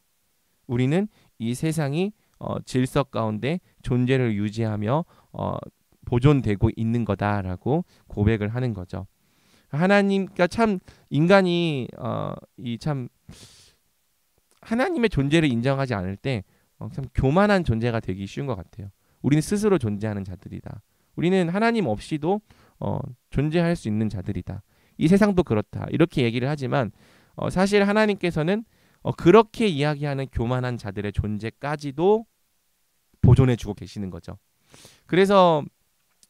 우리는 이 세상이 질서 가운데 존재를 유지하며 보존되고 있는 거다라고 고백을 하는 거죠. 하나님과 참 인간이 이 참 하나님의 존재를 인정하지 않을 때 참 교만한 존재가 되기 쉬운 것 같아요. 우리는 스스로 존재하는 자들이다. 우리는 하나님 없이도 존재할 수 있는 자들이다. 이 세상도 그렇다. 이렇게 얘기를 하지만 사실 하나님께서는 그렇게 이야기하는 교만한 자들의 존재까지도 보존해주고 계시는 거죠. 그래서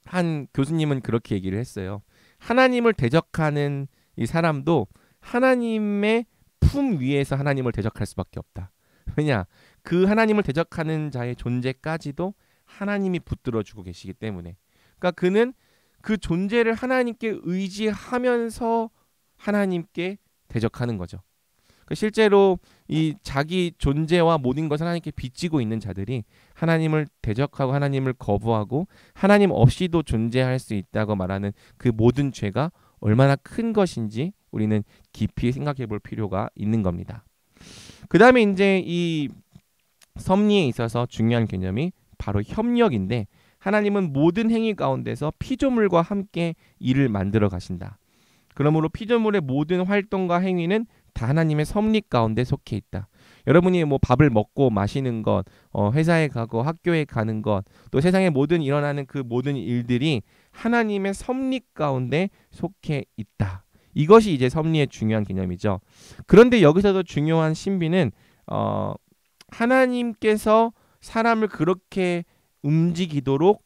한 교수님은 그렇게 얘기를 했어요. 하나님을 대적하는 이 사람도 하나님의 품 위에서 하나님을 대적할 수밖에 없다. 왜냐? 그 하나님을 대적하는 자의 존재까지도 하나님이 붙들어주고 계시기 때문에. 그러니까 그는 그 존재를 하나님께 의지하면서 하나님께 대적하는 거죠. 그러니까 실제로 이 자기 존재와 모든 것을 하나님께 빚지고 있는 자들이 하나님을 대적하고 하나님을 거부하고 하나님 없이도 존재할 수 있다고 말하는 그 모든 죄가 얼마나 큰 것인지 우리는 깊이 생각해 볼 필요가 있는 겁니다. 그 다음에 이제 이 섭리에 있어서 중요한 개념이 바로 협력인데 하나님은 모든 행위 가운데서 피조물과 함께 일을 만들어 가신다. 그러므로 피조물의 모든 활동과 행위는 다 하나님의 섭리 가운데 속해 있다. 여러분이 뭐 밥을 먹고 마시는 것, 회사에 가고 학교에 가는 것, 또 세상에 모든 일어나는 그 모든 일들이 하나님의 섭리 가운데 속해 있다. 이것이 이제 섭리의 중요한 개념이죠. 그런데 여기서도 중요한 신비는 하나님께서 사람을 그렇게 움직이도록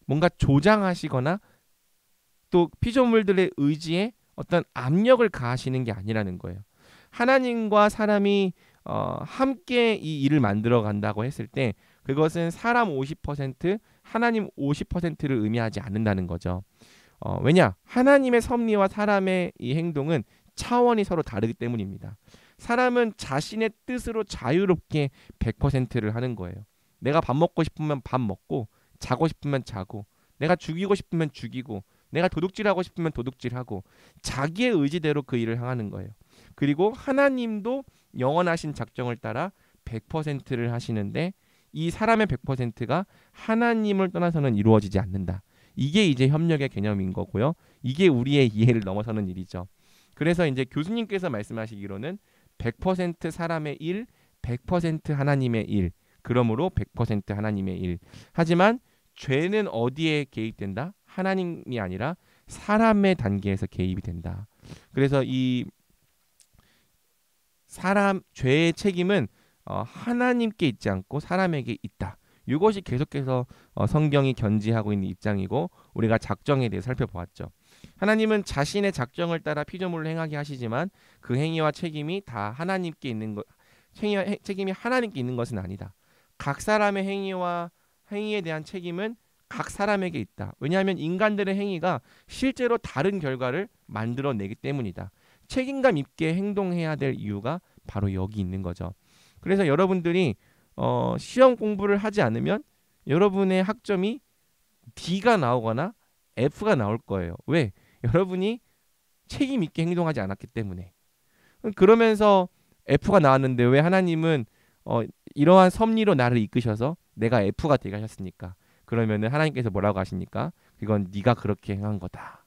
뭔가 조장하시거나 또 피조물들의 의지에 어떤 압력을 가하시는 게 아니라는 거예요. 하나님과 사람이 함께 이 일을 만들어 간다고 했을 때 그것은 사람 50%, 하나님 50%를 의미하지 않는다는 거죠. 왜냐? 하나님의 섭리와 사람의 이 행동은 차원이 서로 다르기 때문입니다. 사람은 자신의 뜻으로 자유롭게 100%를 하는 거예요. 내가 밥 먹고 싶으면 밥 먹고 자고 싶으면 자고 내가 죽이고 싶으면 죽이고 내가 도둑질하고 싶으면 도둑질하고 자기의 의지대로 그 일을 행하는 거예요. 그리고 하나님도 영원하신 작정을 따라 100%를 하시는데 이 사람의 100%가 하나님을 떠나서는 이루어지지 않는다. 이게 이제 협력의 개념인 거고요. 이게 우리의 이해를 넘어서는 일이죠. 그래서 이제 교수님께서 말씀하시기로는 100% 사람의 일, 100% 하나님의 일. 그러므로 100% 하나님의 일. 하지만 죄는 어디에 개입된다? 하나님이 아니라 사람의 단계에서 개입이 된다. 그래서 이 죄의 책임은 하나님께 있지 않고 사람에게 있다. 이것이 계속해서 성경이 견지하고 있는 입장이고 우리가 작정에 대해 살펴보았죠. 하나님은 자신의 작정을 따라 피조물을 행하게 하시지만 그 행위와 책임이 다 하나님께 있는 것, 책임이 하나님께 있는 것은 아니다. 각 사람의 행위에 대한 책임은 각 사람에게 있다. 왜냐하면 인간들의 행위가 실제로 다른 결과를 만들어내기 때문이다. 책임감 있게 행동해야 될 이유가 바로 여기 있는 거죠. 그래서 여러분들이 시험 공부를 하지 않으면 여러분의 학점이 D가 나오거나 F가 나올 거예요. 왜? 여러분이 책임 있게 행동하지 않았기 때문에. 그러면서 F가 나왔는데 왜 하나님은 이러한 섭리로 나를 이끄셔서 내가 F가 되게 하셨으니까. 그러면은 하나님께서 뭐라고 하십니까? 그건 네가 그렇게 행한 거다.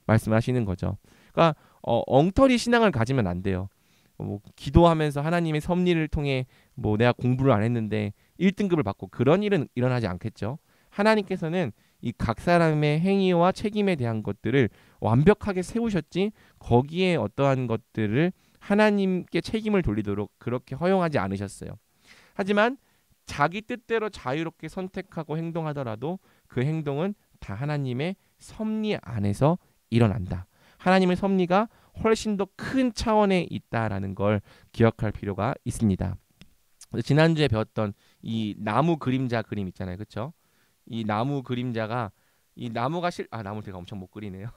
말씀하시는 거죠. 그러니까 엉터리 신앙을 가지면 안 돼요. 뭐 기도하면서 하나님의 섭리를 통해 뭐 내가 공부를 안 했는데 1등급을 받고 그런 일은 일어나지 않겠죠. 하나님께서는 이 각 사람의 행위와 책임에 대한 것들을 완벽하게 세우셨지 거기에 어떠한 것들을 하나님께 책임을 돌리도록 그렇게 허용하지 않으셨어요. 하지만 자기 뜻대로 자유롭게 선택하고 행동하더라도 그 행동은 다 하나님의 섭리 안에서 일어난다. 하나님의 섭리가 훨씬 더 큰 차원에 있다라는 걸 기억할 필요가 있습니다. 지난주에 배웠던 이 나무 그림자 그림 있잖아요. 그렇죠? 이 나무 그림자가 이 나무가 나무 제가 엄청 못 그리네요.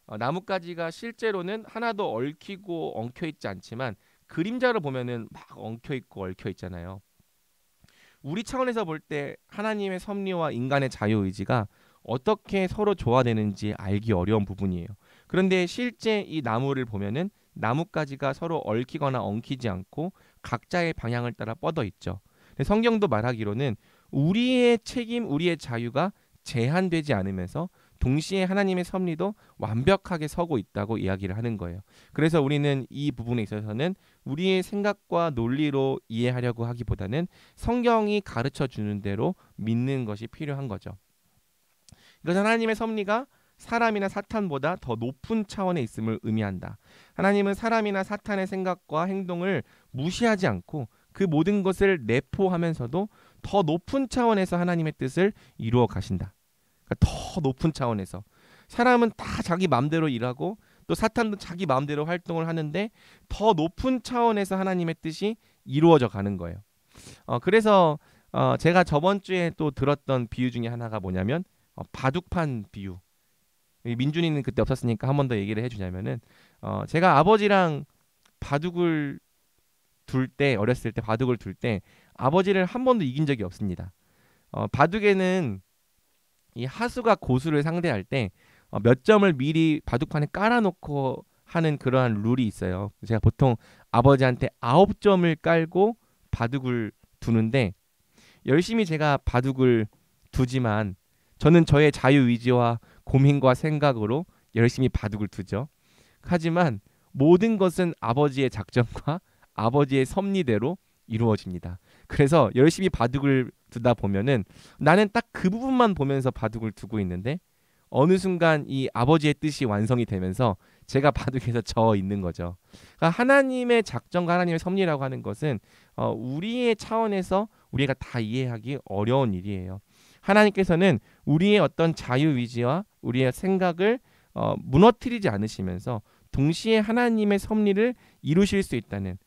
나무가지가 실제로는 하나도 얽히고 엉켜 있지 않지만 그림자를 보면은 막 엉켜 있고 얽혀 있잖아요. 우리 차원에서 볼 때 하나님의 섭리와 인간의 자유의지가 어떻게 서로 조화되는지 알기 어려운 부분이에요. 그런데 실제 이 나무를 보면은 나뭇가지가 서로 얽히거나 엉키지 않고 각자의 방향을 따라 뻗어 있죠. 성경도 말하기로는 우리의 책임, 우리의 자유가 제한되지 않으면서 동시에 하나님의 섭리도 완벽하게 서고 있다고 이야기를 하는 거예요. 그래서 우리는 이 부분에 있어서는 우리의 생각과 논리로 이해하려고 하기보다는 성경이 가르쳐 주는 대로 믿는 것이 필요한 거죠. 그래서 하나님의 섭리가 사람이나 사탄보다 더 높은 차원에 있음을 의미한다. 하나님은 사람이나 사탄의 생각과 행동을 무시하지 않고 그 모든 것을 내포하면서도 더 높은 차원에서 하나님의 뜻을 이루어 가신다. 그러니까 더 높은 차원에서 사람은 다 자기 마음대로 일하고 또 사탄도 자기 마음대로 활동을 하는데 더 높은 차원에서 하나님의 뜻이 이루어져 가는 거예요. 그래서 제가 저번 주에 또 들었던 비유 중에 하나가 뭐냐면 바둑판 비유. 민준이는 그때 없었으니까 한 번 더 얘기를 해주냐면은 제가 아버지랑 바둑을 둘 때 어렸을 때 바둑을 둘 때 아버지를 한 번도 이긴 적이 없습니다. 바둑에는 이 하수가 고수를 상대할 때 몇 점을 미리 바둑판에 깔아놓고 하는 그러한 룰이 있어요. 제가 보통 아버지한테 9점을 깔고 바둑을 두는데 열심히 제가 바둑을 두지만 저는 저의 자유의지와 고민과 생각으로 열심히 바둑을 두죠. 하지만 모든 것은 아버지의 작전과 아버지의 섭리대로 이루어집니다. 그래서 열심히 바둑을 두다 보면은 나는 딱 그 부분만 보면서 바둑을 두고 있는데 어느 순간 이 아버지의 뜻이 완성이 되면서 제가 바둑에서 져 있는 거죠. 그러니까 하나님의 작전과 하나님의 섭리라고 하는 것은 우리의 차원에서 우리가 다 이해하기 어려운 일이에요. 하나님께서는 우리의 어떤 자유의지와 우리의 생각을 무너뜨리지 않으시면서 동시에 하나님의 섭리를 이루실 수 있다는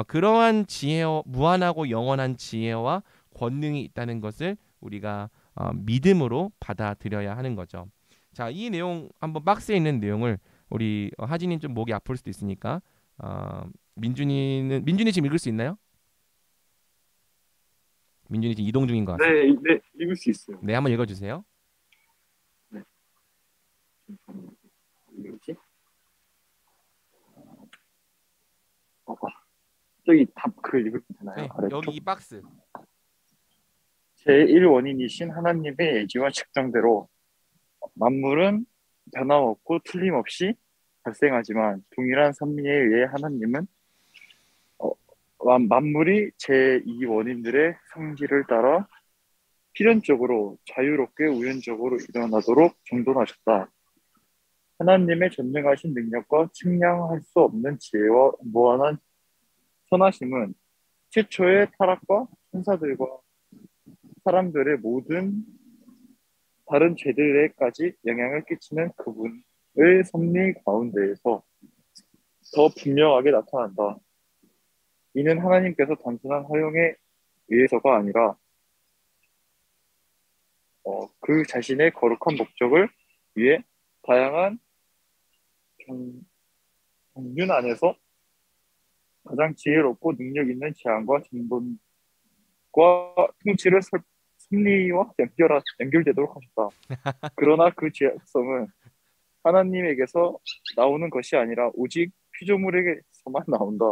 그러한 지혜와 무한하고 영원한 지혜와 권능이 있다는 것을 우리가 믿음으로 받아들여야 하는 거죠. 자, 이 내용 한번 박스에 있는 내용을 우리 하진이 좀 목이 아플 수도 있으니까 민준이 지금 읽을 수 있나요? 민준이 지금 이동 중인 것 같아요. 네, 네, 읽을 수 있어요. 네, 한번 읽어주세요. 뭐지? 저기 답 글 읽으면 되나요? 네, 아래쪽? 여기 이 박스. 제1원인이신 하나님의 예지와 측정대로 만물은 변함없고 틀림없이 발생하지만 동일한 섭리에 의해 하나님은 만물이 제2원인들의 성질을 따라 필연적으로 자유롭게 우연적으로 일어나도록 정돈하셨다. 하나님의 전능하신 능력과 측량할 수 없는 지혜와 무한한 선하심은 최초의 타락과 천사들과 사람들의 모든 다른 죄들에까지 영향을 끼치는 그분의 섭리 가운데에서 더 분명하게 나타난다. 이는 하나님께서 단순한 허용에 의해서가 아니라 그 자신의 거룩한 목적을 위해 다양한 경륜 안에서 가장 지혜롭고 능력 있는 제안과 정돈과 통치를 섭리와 연결되도록 하셨다. 그러나 그 제약성은 하나님에게서 나오는 것이 아니라 오직 피조물에게서만 나온다.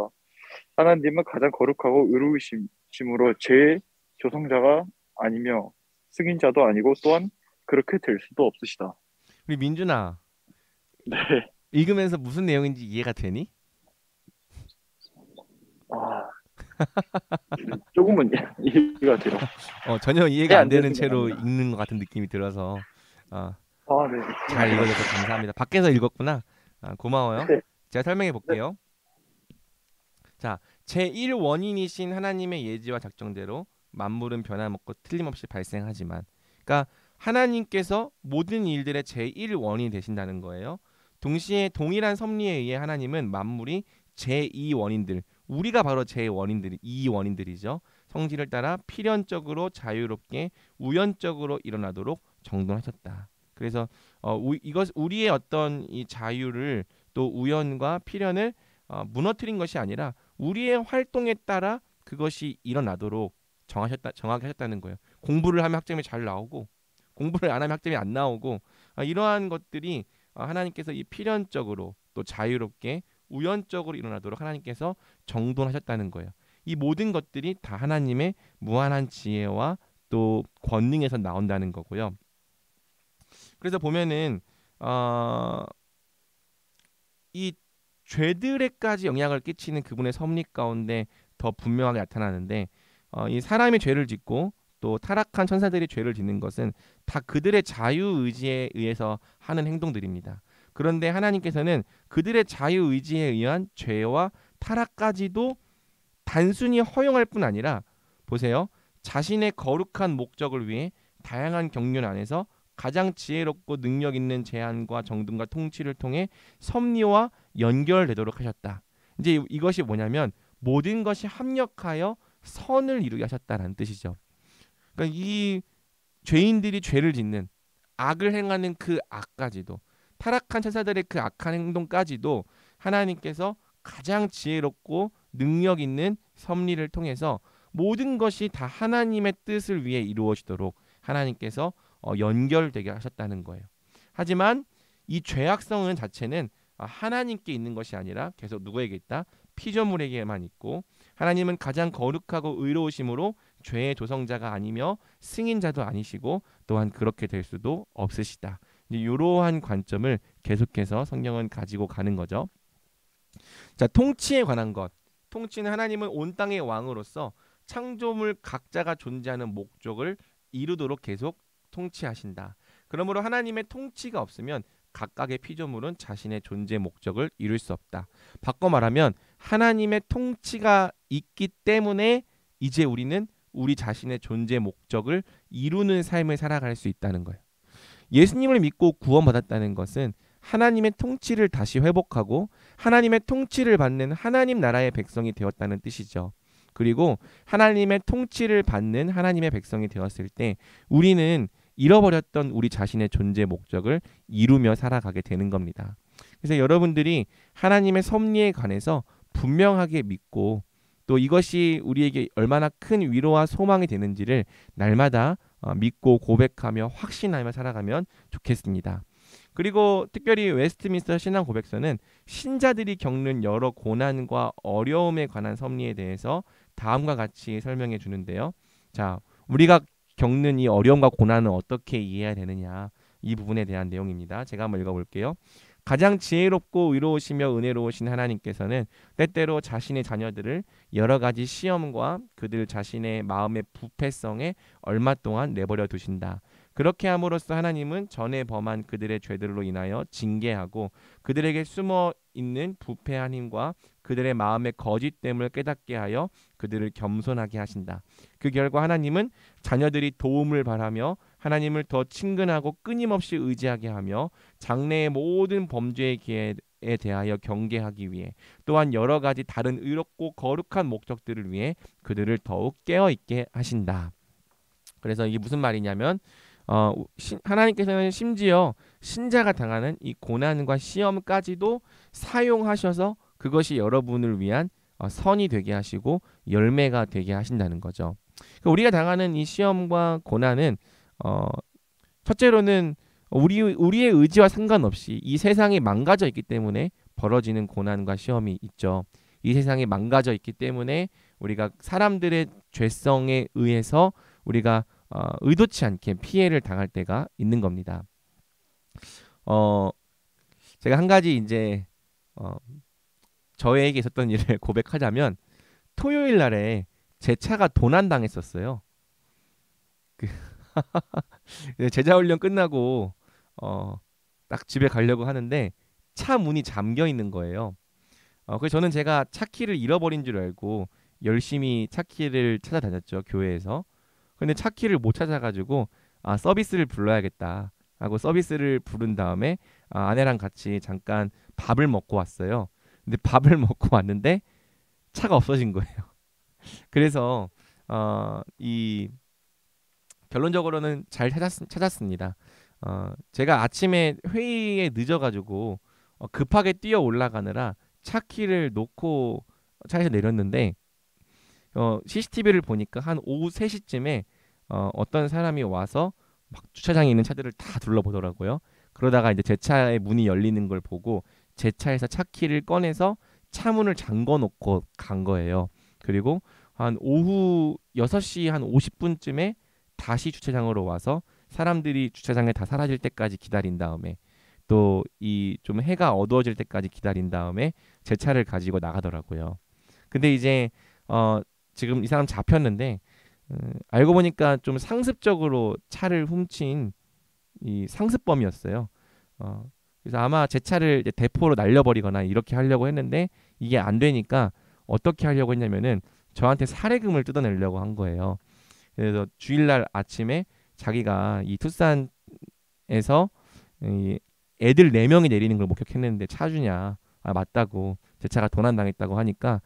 하나님은 가장 거룩하고 의로우심으로 죄의 조성자가 아니며 승인자도 아니고 또한 그렇게 될 수도 없으시다. 우리 민준아, 네. 읽으면서 무슨 내용인지 이해가 되니? 조금은 이해가 돼요. 전혀 이해가 안 되는 되는 채로 건 아니라. 읽는 것 같은 느낌이 들어서 네. 잘 읽어줘서 감사합니다. 밖에서 읽었구나. 고마워요. 네. 제가 설명해 볼게요. 자, 제1원인이신 하나님의 예지와 작정대로 만물은 변함없고 틀림없이 발생하지만, 그러니까 하나님께서 모든 일들의 제1원인이 되신다는 거예요. 동시에 동일한 섭리에 의해 하나님은 만물이 제2원인들, 우리가 바로 제1원인들이 2원인들이죠. 성질을 따라 필연적으로 자유롭게 우연적으로 일어나도록 정돈하셨다. 그래서 이것 우리의 어떤 이 자유를 또 우연과 필연을 무너뜨린 것이 아니라 우리의 활동에 따라 그것이 일어나도록 정하게 하셨다는 거예요. 공부를 하면 학점이 잘 나오고 공부를 안 하면 학점이 안 나오고 이러한 것들이 하나님께서 이 필연적으로 또 자유롭게 우연적으로 일어나도록 하나님께서 정돈하셨다는 거예요. 이 모든 것들이 다 하나님의 무한한 지혜와 또 권능에서 나온다는 거고요. 그래서 보면은 이 죄들에까지 영향을 끼치는 그분의 섭리 가운데 더 분명하게 나타나는데 이 사람이 죄를 짓고 또 타락한 천사들이 죄를 짓는 것은 다 그들의 자유의지에 의해서 하는 행동들입니다. 그런데 하나님께서는 그들의 자유의지에 의한 죄와 타락까지도 단순히 허용할 뿐 아니라 보세요. 자신의 거룩한 목적을 위해 다양한 경륜 안에서 가장 지혜롭고 능력 있는 제안과 정돈과 통치를 통해 섭리와 연결되도록 하셨다. 이제 이것이 뭐냐면 모든 것이 합력하여 선을 이루게 하셨다라는 뜻이죠. 그러니까 이 죄인들이 죄를 짓는 악을 행하는 그 악까지도 타락한 천사들의 그 악한 행동까지도 하나님께서 가장 지혜롭고 능력 있는 섭리를 통해서 모든 것이 다 하나님의 뜻을 위해 이루어지도록 하나님께서 연결되게 하셨다는 거예요. 하지만 이 죄악성은 자체는 하나님께 있는 것이 아니라 계속 누구에게 있다? 피조물에게만 있고 하나님은 가장 거룩하고 의로우심으로 죄의 조성자가 아니며 승인자도 아니시고 또한 그렇게 될 수도 없으시다. 이러한 관점을 계속해서 성경은 가지고 가는 거죠. 자, 통치에 관한 것. 통치는 하나님은 온 땅의 왕으로서 창조물 각자가 존재하는 목적을 이루도록 계속 통치하신다. 그러므로 하나님의 통치가 없으면 각각의 피조물은 자신의 존재 목적을 이룰 수 없다. 바꿔 말하면 하나님의 통치가 있기 때문에 이제 우리는 우리 자신의 존재 목적을 이루는 삶을 살아갈 수 있다는 거예요. 예수님을 믿고 구원받았다는 것은 하나님의 통치를 다시 회복하고 하나님의 통치를 받는 하나님 나라의 백성이 되었다는 뜻이죠. 그리고 하나님의 통치를 받는 하나님의 백성이 되었을 때 우리는 잃어버렸던 우리 자신의 존재 목적을 이루며 살아가게 되는 겁니다. 그래서 여러분들이 하나님의 섭리에 관해서 분명하게 믿고 또 이것이 우리에게 얼마나 큰 위로와 소망이 되는지를 날마다 믿고 고백하며 확신하며 살아가면 좋겠습니다. 그리고 특별히 웨스트민스터 신앙 고백서는 신자들이 겪는 여러 고난과 어려움에 관한 섭리에 대해서 다음과 같이 설명해 주는데요. 자, 우리가 겪는 이 어려움과 고난은 어떻게 이해해야 되느냐, 이 부분에 대한 내용입니다. 제가 한번 읽어볼게요. 가장 지혜롭고 의로우시며 은혜로우신 하나님께서는 때때로 자신의 자녀들을 여러 가지 시험과 그들 자신의 마음의 부패성에 얼마 동안 내버려 두신다. 그렇게 함으로써 하나님은 전에 범한 그들의 죄들로 인하여 징계하고 그들에게 숨어 있는 부패한 힘과 그들의 마음의 거짓됨을 깨닫게 하여 그들을 겸손하게 하신다. 그 결과 하나님은 자녀들이 도움을 바라며 하나님을 더 친근하고 끊임없이 의지하게 하며 장래의 모든 범죄의 기회에 대하여 경계하기 위해 또한 여러 가지 다른 의롭고 거룩한 목적들을 위해 그들을 더욱 깨어있게 하신다. 그래서 이게 무슨 말이냐면 하나님께서는 심지어 신자가 당하는 이 고난과 시험까지도 사용하셔서 그것이 여러분을 위한 선이 되게 하시고 열매가 되게 하신다는 거죠. 우리가 당하는 이 시험과 고난은 첫째로는 우리의 의지와 상관없이 이 세상이 망가져 있기 때문에 벌어지는 고난과 시험이 있죠. 이 세상이 망가져 있기 때문에 우리가 사람들의 죄성에 의해서 우리가 의도치 않게 피해를 당할 때가 있는 겁니다. 제가 한 가지 이제 저에게 있었던 일을 고백하자면 토요일 날에 제 차가 도난당했었어요. 제자훈련 끝나고 딱 집에 가려고 하는데 차 문이 잠겨 있는 거예요. 그래서 저는 제가 차 키를 잃어버린 줄 알고 열심히 차 키를 찾아다녔죠, 교회에서. 근데 차 키를 못 찾아가지고 서비스를 불러야겠다 하고 서비스를 부른 다음에 아내랑 같이 잠깐 밥을 먹고 왔어요. 근데 밥을 먹고 왔는데 차가 없어진 거예요. 그래서 이 결론적으로는 잘 찾았습니다. 제가 아침에 회의에 늦어가지고 급하게 뛰어 올라가느라 차 키를 놓고 차에서 내렸는데 CCTV를 보니까 한 오후 3시쯤에 어떤 사람이 와서 막 주차장에 있는 차들을 다 둘러보더라고요. 그러다가 이제 제 차의 문이 열리는 걸 보고 제 차에서 차 키를 꺼내서 차 문을 잠궈 놓고 간 거예요. 그리고 한 오후 6시 한 50분쯤에 다시 주차장으로 와서 사람들이 주차장에 다 사라질 때까지 기다린 다음에 또 이 좀 해가 어두워질 때까지 기다린 다음에 제 차를 가지고 나가더라고요. 근데 이제 지금 이 사람 잡혔는데 알고 보니까 좀 상습적으로 차를 훔친 이 상습범이었어요. 그래서 아마 제 차를 이제 대포로 날려버리거나 이렇게 하려고 했는데 이게 안 되니까 어떻게 하려고 했냐면은 저한테 살해금을 뜯어내려고 한 거예요. 그래서 주일날 아침에 자기가 이 투싼에서 이 애들 4명이 내리는 걸 목격했는데 차주냐? 맞다고. 제 차가 도난당했다고 하니까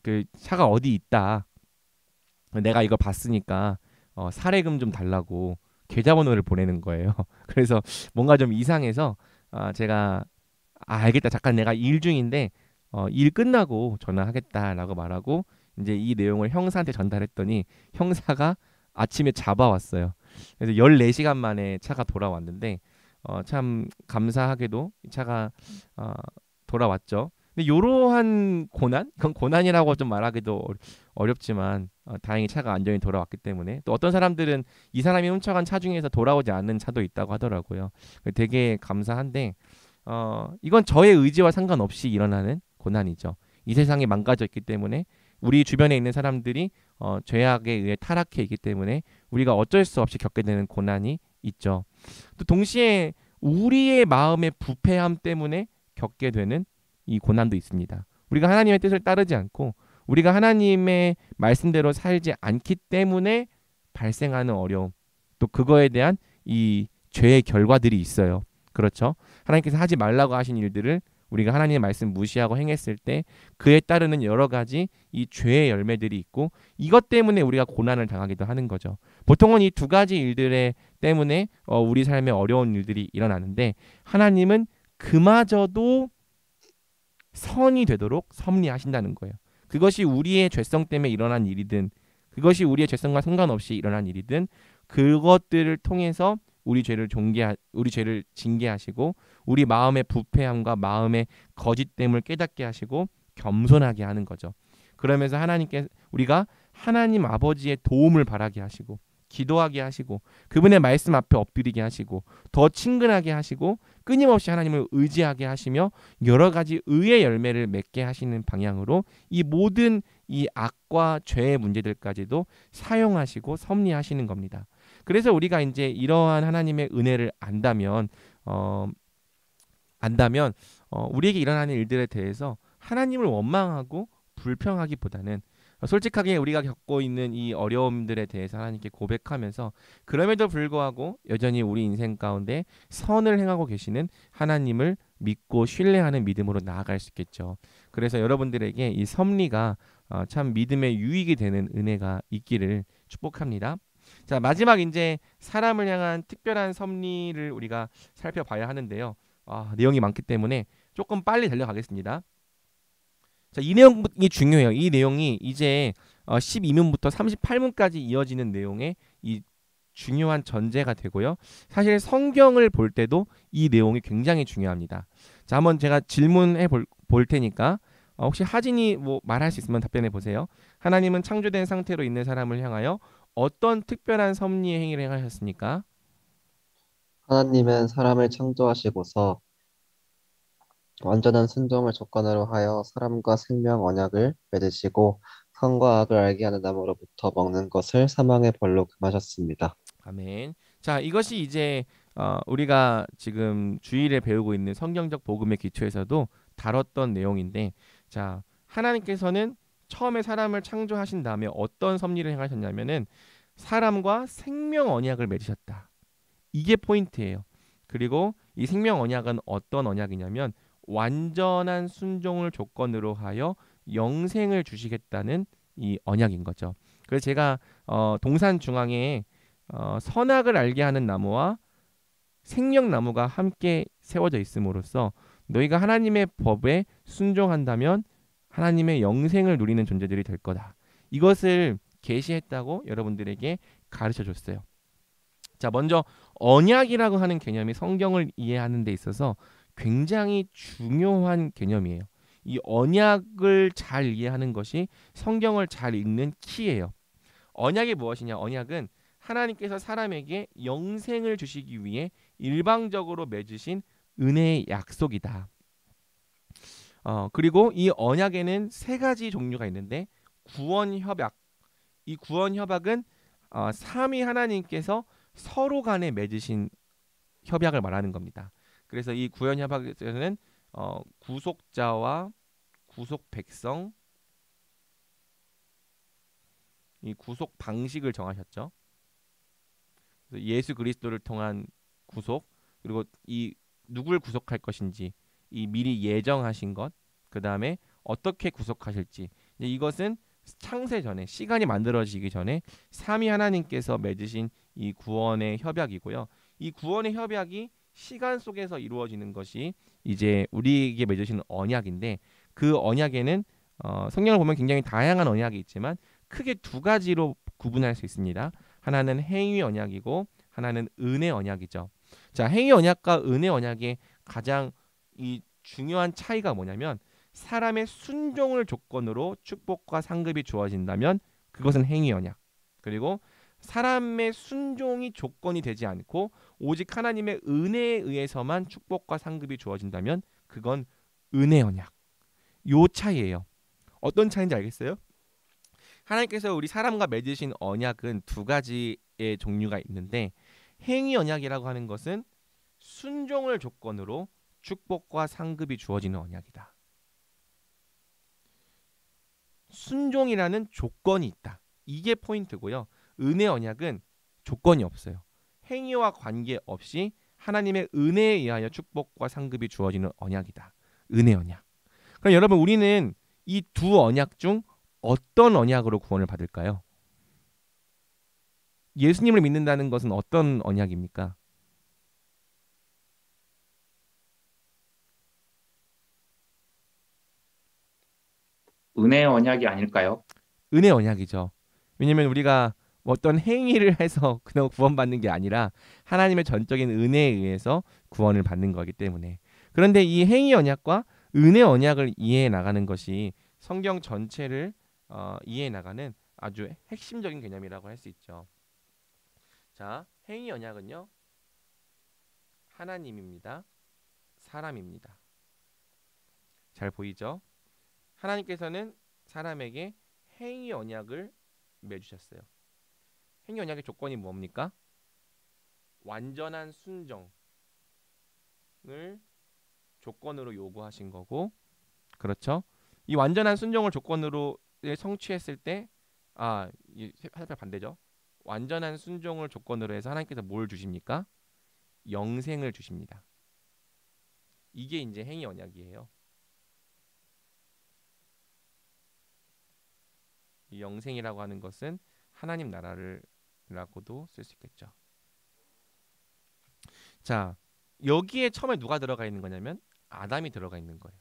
그 차가 어디 있다. 내가 이거 봤으니까 살해금 좀 달라고 계좌번호를 보내는 거예요. 그래서 뭔가 좀 이상해서 제가 알겠다. 잠깐 내가 일 중인데 일 끝나고 전화하겠다라고 말하고 이제 이 내용을 형사한테 전달했더니 형사가 아침에 잡아왔어요. 그래서 14시간 만에 차가 돌아왔는데 참 감사하게도 이 차가 돌아왔죠. 근데 이러한 고난, 그건 고난이라고 좀 말하기도 어렵지만 다행히 차가 안전히 돌아왔기 때문에 또 어떤 사람들은 이 사람이 훔쳐간 차 중에서 돌아오지 않는 차도 있다고 하더라고요. 되게 감사한데 이건 저의 의지와 상관없이 일어나는 고난이죠. 이 세상이 망가져 있기 때문에 우리 주변에 있는 사람들이 죄악에 의해 타락해 있기 때문에 우리가 어쩔 수 없이 겪게 되는 고난이 있죠. 또 동시에 우리의 마음의 부패함 때문에 겪게 되는 이 고난도 있습니다. 우리가 하나님의 뜻을 따르지 않고 우리가 하나님의 말씀대로 살지 않기 때문에 발생하는 어려움, 또 그거에 대한 이 죄의 결과들이 있어요. 그렇죠? 하나님께서 하지 말라고 하신 일들을 우리가 하나님의 말씀 무시하고 행했을 때 그에 따르는 여러 가지 이 죄의 열매들이 있고 이것 때문에 우리가 고난을 당하기도 하는 거죠. 보통은 이 두 가지 일들에 때문에 우리 삶에 어려운 일들이 일어나는데 하나님은 그마저도 선이 되도록 섭리하신다는 거예요. 그것이 우리의 죄성 때문에 일어난 일이든 그것이 우리의 죄성과 상관없이 일어난 일이든 그것들을 통해서 우리 죄를 징계하시고 우리 마음의 부패함과 마음의 거짓됨을 깨닫게 하시고 겸손하게 하는 거죠. 그러면서 하나님께 우리가 하나님 아버지의 도움을 바라게 하시고 기도하게 하시고 그분의 말씀 앞에 엎드리게 하시고 더 친근하게 하시고 끊임없이 하나님을 의지하게 하시며 여러 가지 의의 열매를 맺게 하시는 방향으로 이 모든 이 악과 죄의 문제들까지도 사용하시고 섭리하시는 겁니다. 그래서 우리가 이제 이러한 하나님의 은혜를 안다면 우리에게 일어나는 일들에 대해서 하나님을 원망하고 불평하기보다는 솔직하게 우리가 겪고 있는 이 어려움들에 대해서 하나님께 고백하면서 그럼에도 불구하고 여전히 우리 인생 가운데 선을 행하고 계시는 하나님을 믿고 신뢰하는 믿음으로 나아갈 수 있겠죠. 그래서 여러분들에게 이 섭리가 참 믿음의 유익이 되는 은혜가 있기를 축복합니다. 자, 마지막 이제 사람을 향한 특별한 섭리를 우리가 살펴봐야 하는데요. 내용이 많기 때문에 조금 빨리 달려가겠습니다. 자, 이 내용이 중요해요. 이 내용이 이제 12문부터 38문까지 이어지는 내용의 이 중요한 전제가 되고요. 사실 성경을 볼 때도 이 내용이 굉장히 중요합니다. 자, 한번 제가 질문해 볼 테니까 혹시 하진이 뭐 말할 수 있으면 답변해 보세요. 하나님은 창조된 상태로 있는 사람을 향하여 어떤 특별한 섭리의 행위를 행하셨습니까? 하나님은 사람을 창조하시고서 완전한 순종을 조건으로 하여 사람과 생명 언약을 맺으시고 선과 악을 알게 하는 나무로부터 먹는 것을 사망의 벌로 금하셨습니다. 아멘. 자, 이것이 이제 우리가 지금 주일에 배우고 있는 성경적 복음의 기초에서도 다뤘던 내용인데, 자, 하나님께서는 처음에 사람을 창조하신 다음에 어떤 섭리를 행하셨냐면은 사람과 생명 언약을 맺으셨다. 이게 포인트예요. 그리고 이 생명 언약은 어떤 언약이냐면 완전한 순종을 조건으로 하여 영생을 주시겠다는 이 언약인 거죠. 그래서 제가 동산 중앙에 선악을 알게 하는 나무와 생명나무가 함께 세워져 있음으로써 너희가 하나님의 법에 순종한다면 하나님의 영생을 누리는 존재들이 될 거다. 이것을 계시했다고 여러분들에게 가르쳐 줬어요. 자, 먼저 언약이라고 하는 개념이 성경을 이해하는 데 있어서 굉장히 중요한 개념이에요. 이 언약을 잘 이해하는 것이 성경을 잘 읽는 키예요. 언약이 무엇이냐? 언약은 하나님께서 사람에게 영생을 주시기 위해 일방적으로 맺으신 은혜의 약속이다. 그리고 이 언약에는 세 가지 종류가 있는데 구원 협약. 이 구원 협약은 삼위 하나님께서 서로 간에 맺으신 협약을 말하는 겁니다. 그래서 이 구원 협약에서는 구속자와 구속 백성, 이 구속 방식을 정하셨죠. 그래서 예수 그리스도를 통한 구속, 그리고 이 누굴 구속할 것인지 이 미리 예정하신 것, 그 다음에 어떻게 구속하실지, 이것은 창세 전에, 시간이 만들어지기 전에 삼위 하나님께서 맺으신 이 구원의 협약이고요. 이 구원의 협약이 시간 속에서 이루어지는 것이 이제 우리에게 맺으신 언약인데, 그 언약에는 성경을 보면 굉장히 다양한 언약이 있지만 크게 두 가지로 구분할 수 있습니다. 하나는 행위 언약이고 하나는 은혜 언약이죠. 자, 행위 언약과 은혜 언약의 가장 이 중요한 차이가 뭐냐면, 사람의 순종을 조건으로 축복과 상급이 주어진다면 그것은 행위 언약. 그리고 사람의 순종이 조건이 되지 않고 오직 하나님의 은혜에 의해서만 축복과 상급이 주어진다면 그건 은혜 언약. 요 차이예요. 어떤 차이인지 알겠어요? 하나님께서 우리 사람과 맺으신 언약은 두 가지의 종류가 있는데 행위 언약이라고 하는 것은 순종을 조건으로 축복과 상급이 주어지는 언약이다. 순종이라는 조건이 있다. 이게 포인트고요. 은혜 언약은 조건이 없어요. 행위와 관계없이 하나님의 은혜에 의하여 축복과 상급이 주어지는 언약이다. 은혜 언약. 그럼 여러분 우리는 이 두 언약 중 어떤 언약으로 구원을 받을까요? 예수님을 믿는다는 것은 어떤 언약입니까? 은혜 언약이 아닐까요? 은혜 언약이죠. 왜냐하면 우리가 어떤 행위를 해서 그냥 구원받는 게 아니라 하나님의 전적인 은혜에 의해서 구원을 받는 거기 때문에. 그런데 이 행위 언약과 은혜 언약을 이해해 나가는 것이 성경 전체를 이해해 나가는 아주 핵심적인 개념이라고 할 수 있죠. 자, 행위 언약은요. 하나님입니다. 사람입니다. 잘 보이죠? 하나님께서는 사람에게 행위 언약을 맺으셨어요. 행위 언약의 조건이 뭡니까? 완전한 순종을 조건으로 요구하신 거고, 그렇죠? 이 완전한 순종을 조건으로 성취했을 때, 살짝 반대죠. 완전한 순종을 조건으로 해서 하나님께서 뭘 주십니까? 영생을 주십니다. 이게 이제 행위 언약이에요. 이 영생이라고 하는 것은 하나님 나라를라고도 쓸 수 있겠죠. 자, 여기에 처음에 누가 들어가 있는 거냐면 아담이 들어가 있는 거예요.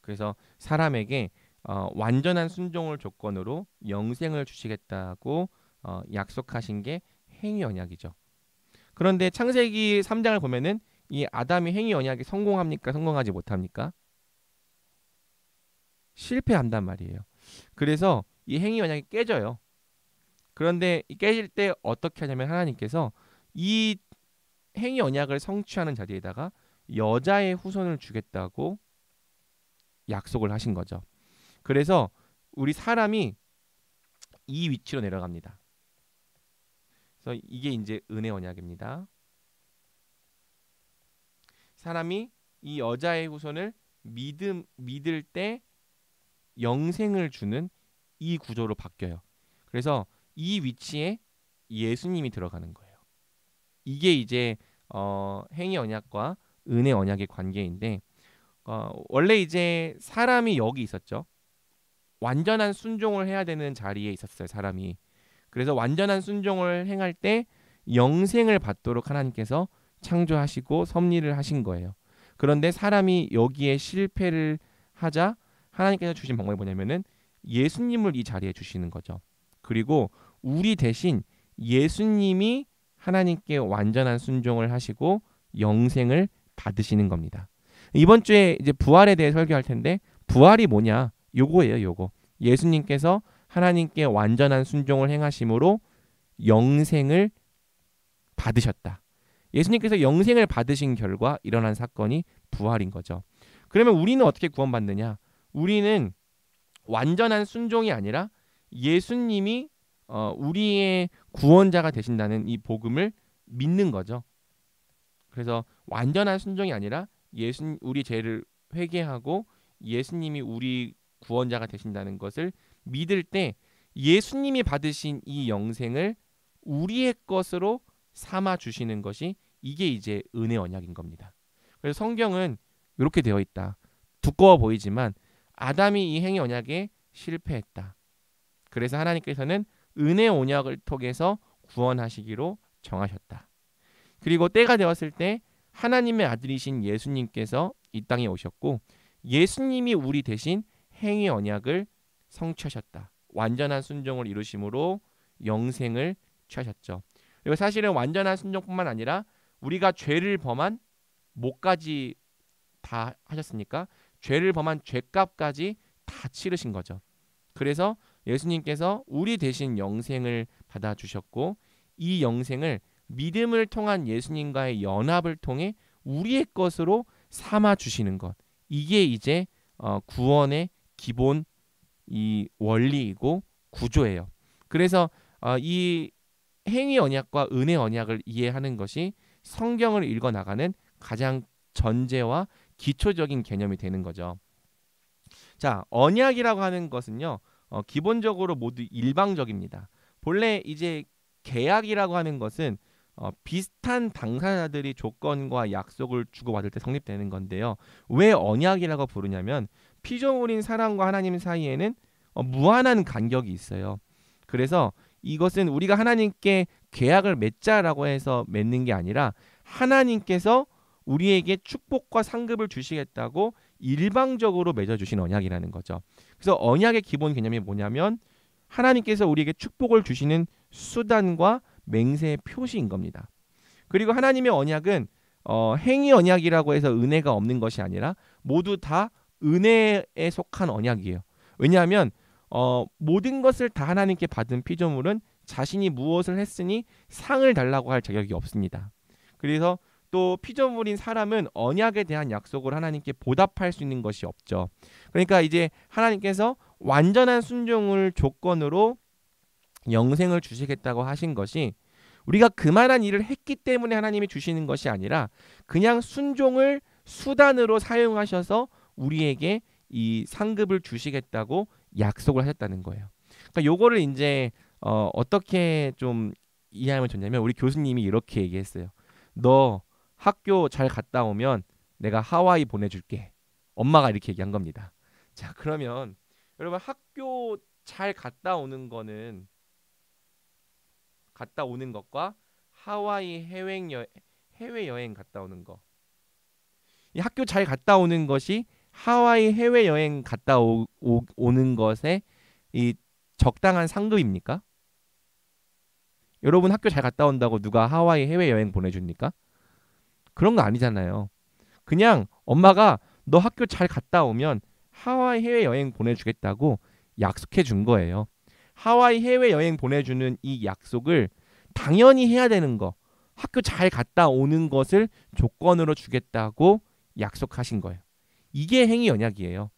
그래서 사람에게 완전한 순종을 조건으로 영생을 주시겠다고 약속하신 게 행위 언약이죠. 그런데 창세기 3장을 보면은 이 아담이 행위 언약이 성공합니까? 성공하지 못합니까? 실패한단 말이에요. 그래서 이 행위 언약이 깨져요. 그런데 이 깨질 때 어떻게 하냐면 하나님께서 이 행위 언약을 성취하는 자리에다가 여자의 후손을 주겠다고 약속을 하신 거죠. 그래서 우리 사람이 이 위치로 내려갑니다. 그래서 이게 이제 은혜 언약입니다. 사람이 이 여자의 후손을 믿을 때 영생을 주는 이 구조로 바뀌어요. 그래서 이 위치에 예수님이 들어가는 거예요. 이게 이제 행위 언약과 은혜 언약의 관계인데 원래 이제 사람이 여기 있었죠. 완전한 순종을 해야 되는 자리에 있었어요. 사람이. 그래서 완전한 순종을 행할 때 영생을 받도록 하나님께서 창조하시고 섭리를 하신 거예요. 그런데 사람이 여기에 실패를 하자 하나님께서 주신 방법이 뭐냐면은 예수님을 이 자리에 주시는 거죠. 그리고 우리 대신 예수님이 하나님께 완전한 순종을 하시고 영생을 받으시는 겁니다. 이번 주에 이제 부활에 대해 설교할 텐데 부활이 뭐냐? 요거예요, 요거. 예수님께서 하나님께 완전한 순종을 행하심으로 영생을 받으셨다. 예수님께서 영생을 받으신 결과 일어난 사건이 부활인 거죠. 그러면 우리는 어떻게 구원받느냐? 우리는 완전한 순종이 아니라 예수님이 우리의 구원자가 되신다는 이 복음을 믿는 거죠. 그래서 완전한 순종이 아니라 우리 죄를 회개하고 예수님이 우리 구원자가 되신다는 것을 믿을 때 예수님이 받으신 이 영생을 우리의 것으로 삼아 주시는 것이 이게 이제 은혜 언약인 겁니다. 그래서 성경은 이렇게 되어 있다. 두꺼워 보이지만 아담이 이 행위 언약에 실패했다. 그래서 하나님께서는 은혜 언약을 통해서 구원하시기로 정하셨다. 그리고 때가 되었을 때 하나님의 아들이신 예수님께서 이 땅에 오셨고 예수님이 우리 대신 행위 언약을 성취하셨다. 완전한 순종을 이루심으로 영생을 취하셨죠. 그리고 사실은 완전한 순종뿐만 아니라 우리가 죄를 범한 목까지 다 하셨으니까 죄를 범한 죄값까지 다 치르신 거죠. 그래서 예수님께서 우리 대신 영생을 받아주셨고 이 영생을 믿음을 통한 예수님과의 연합을 통해 우리의 것으로 삼아 주시는 것. 이게 이제 구원의 기본 이 원리이고 구조예요. 그래서 이 행위 언약과 은혜 언약을 이해하는 것이 성경을 읽어 나가는 가장 전제와 기초적인 개념이 되는 거죠. 자, 언약이라고 하는 것은요, 기본적으로 모두 일방적입니다. 본래 이제 계약이라고 하는 것은 비슷한 당사자들이 조건과 약속을 주고받을 때 성립되는 건데요. 왜 언약이라고 부르냐면 피조물인 사람과 하나님 사이에는 무한한 간격이 있어요. 그래서 이것은 우리가 하나님께 계약을 맺자라고 해서 맺는 게 아니라 하나님께서 우리에게 축복과 상급을 주시겠다고 일방적으로 맺어주신 언약이라는 거죠. 그래서 언약의 기본 개념이 뭐냐면 하나님께서 우리에게 축복을 주시는 수단과 맹세의 표시인 겁니다. 그리고 하나님의 언약은 행위 언약이라고 해서 은혜가 없는 것이 아니라 모두 다 은혜에 속한 언약이에요. 왜냐하면 모든 것을 다 하나님께 받은 피조물은 자신이 무엇을 했으니 상을 달라고 할 자격이 없습니다. 그래서 또 피조물인 사람은 언약에 대한 약속을 하나님께 보답할 수 있는 것이 없죠. 그러니까 이제 하나님께서 완전한 순종을 조건으로 영생을 주시겠다고 하신 것이 우리가 그만한 일을 했기 때문에 하나님이 주시는 것이 아니라 그냥 순종을 수단으로 사용하셔서 우리에게 이 상급을 주시겠다고 약속을 하셨다는 거예요. 그러니까 요거를 이제 어떻게 좀 이해하면 좋냐면 우리 교수님이 이렇게 얘기했어요. 너 학교 잘 갔다 오면 내가 하와이 보내줄게. 엄마가 이렇게 얘기한 겁니다. 자, 그러면 여러분 학교 잘 갔다 오는 것과 하와이 해외여행 갔다 오는 거. 이 학교 잘 갔다 오는 것이 하와이 해외여행 갔다 오는 것에 이 적당한 상급입니까? 여러분 학교 잘 갔다 온다고 누가 하와이 해외여행 보내줍니까? 그런 거 아니잖아요. 그냥 엄마가 너 학교 잘 갔다 오면 하와이 해외여행 보내주겠다고 약속해 준 거예요. 하와이 해외여행 보내주는 이 약속을 당연히 해야 되는 거, 학교 잘 갔다 오는 것을 조건으로 주겠다고 약속하신 거예요. 이게 행위 언약이에요.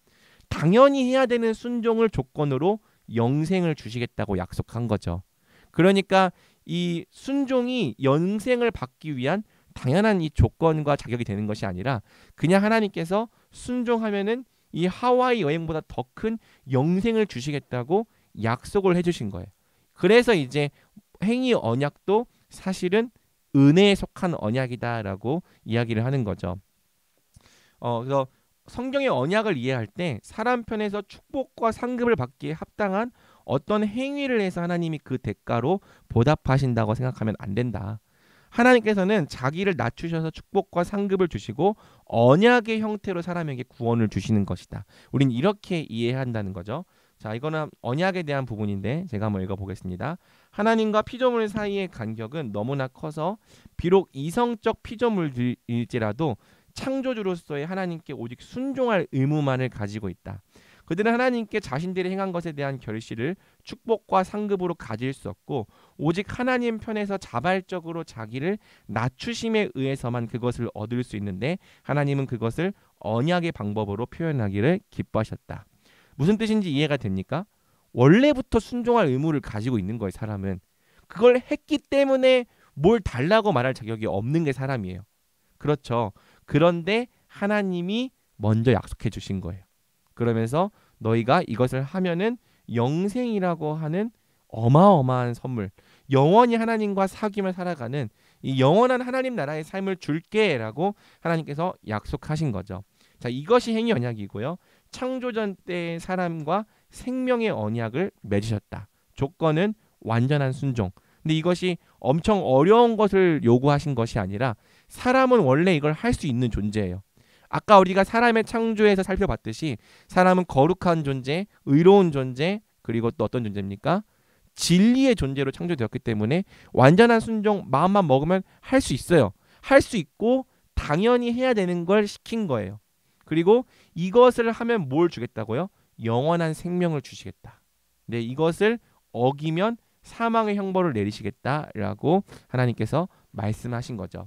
당연히 해야 되는 순종을 조건으로 영생을 주시겠다고 약속한 거죠. 그러니까 이 순종이 영생을 받기 위한 당연한 이 조건과 자격이 되는 것이 아니라 그냥 하나님께서 순종하면은 이 하와이 여행보다 더 큰 영생을 주시겠다고 약속을 해주신 거예요. 그래서 이제 행위 언약도 사실은 은혜에 속한 언약이다라고 이야기를 하는 거죠. 그래서 성경의 언약을 이해할 때 사람 편에서 축복과 상급을 받기에 합당한 어떤 행위를 해서 하나님이 그 대가로 보답하신다고 생각하면 안 된다. 하나님께서는 자기를 낮추셔서 축복과 상급을 주시고 언약의 형태로 사람에게 구원을 주시는 것이다. 우린 이렇게 이해한다는 거죠. 자, 이거는 언약에 대한 부분인데 제가 한번 읽어보겠습니다. 하나님과 피조물 사이의 간격은 너무나 커서 비록 이성적 피조물일지라도 창조주로서의 하나님께 오직 순종할 의무만을 가지고 있다. 그들은 하나님께 자신들이 행한 것에 대한 결실을 축복과 상급으로 가질 수 없고 오직 하나님 편에서 자발적으로 자기를 낮추심에 의해서만 그것을 얻을 수 있는데 하나님은 그것을 언약의 방법으로 표현하기를 기뻐하셨다. 무슨 뜻인지 이해가 됩니까? 원래부터 순종할 의무를 가지고 있는 거예요. 사람은. 그걸 했기 때문에 뭘 달라고 말할 자격이 없는 게 사람이에요. 그렇죠. 그런데 하나님이 먼저 약속해 주신 거예요. 그러면서 너희가 이것을 하면은 영생이라고 하는 어마어마한 선물, 영원히 하나님과 사귐을 살아가는 이 영원한 하나님 나라의 삶을 줄게라고 하나님께서 약속하신 거죠. 자, 이것이 행위 언약이고요. 창조전 때의 사람과 생명의 언약을 맺으셨다. 조건은 완전한 순종. 근데 이것이 엄청 어려운 것을 요구하신 것이 아니라 사람은 원래 이걸 할 수 있는 존재예요. 아까 우리가 사람의 창조에서 살펴봤듯이 사람은 거룩한 존재, 의로운 존재, 그리고 또 어떤 존재입니까? 진리의 존재로 창조되었기 때문에 완전한 순종 마음만 먹으면 할 수 있어요. 할 수 있고 당연히 해야 되는 걸 시킨 거예요. 그리고 이것을 하면 뭘 주겠다고요? 영원한 생명을 주시겠다. 네, 이것을 어기면 사망의 형벌을 내리시겠다라고 하나님께서 말씀하신 거죠.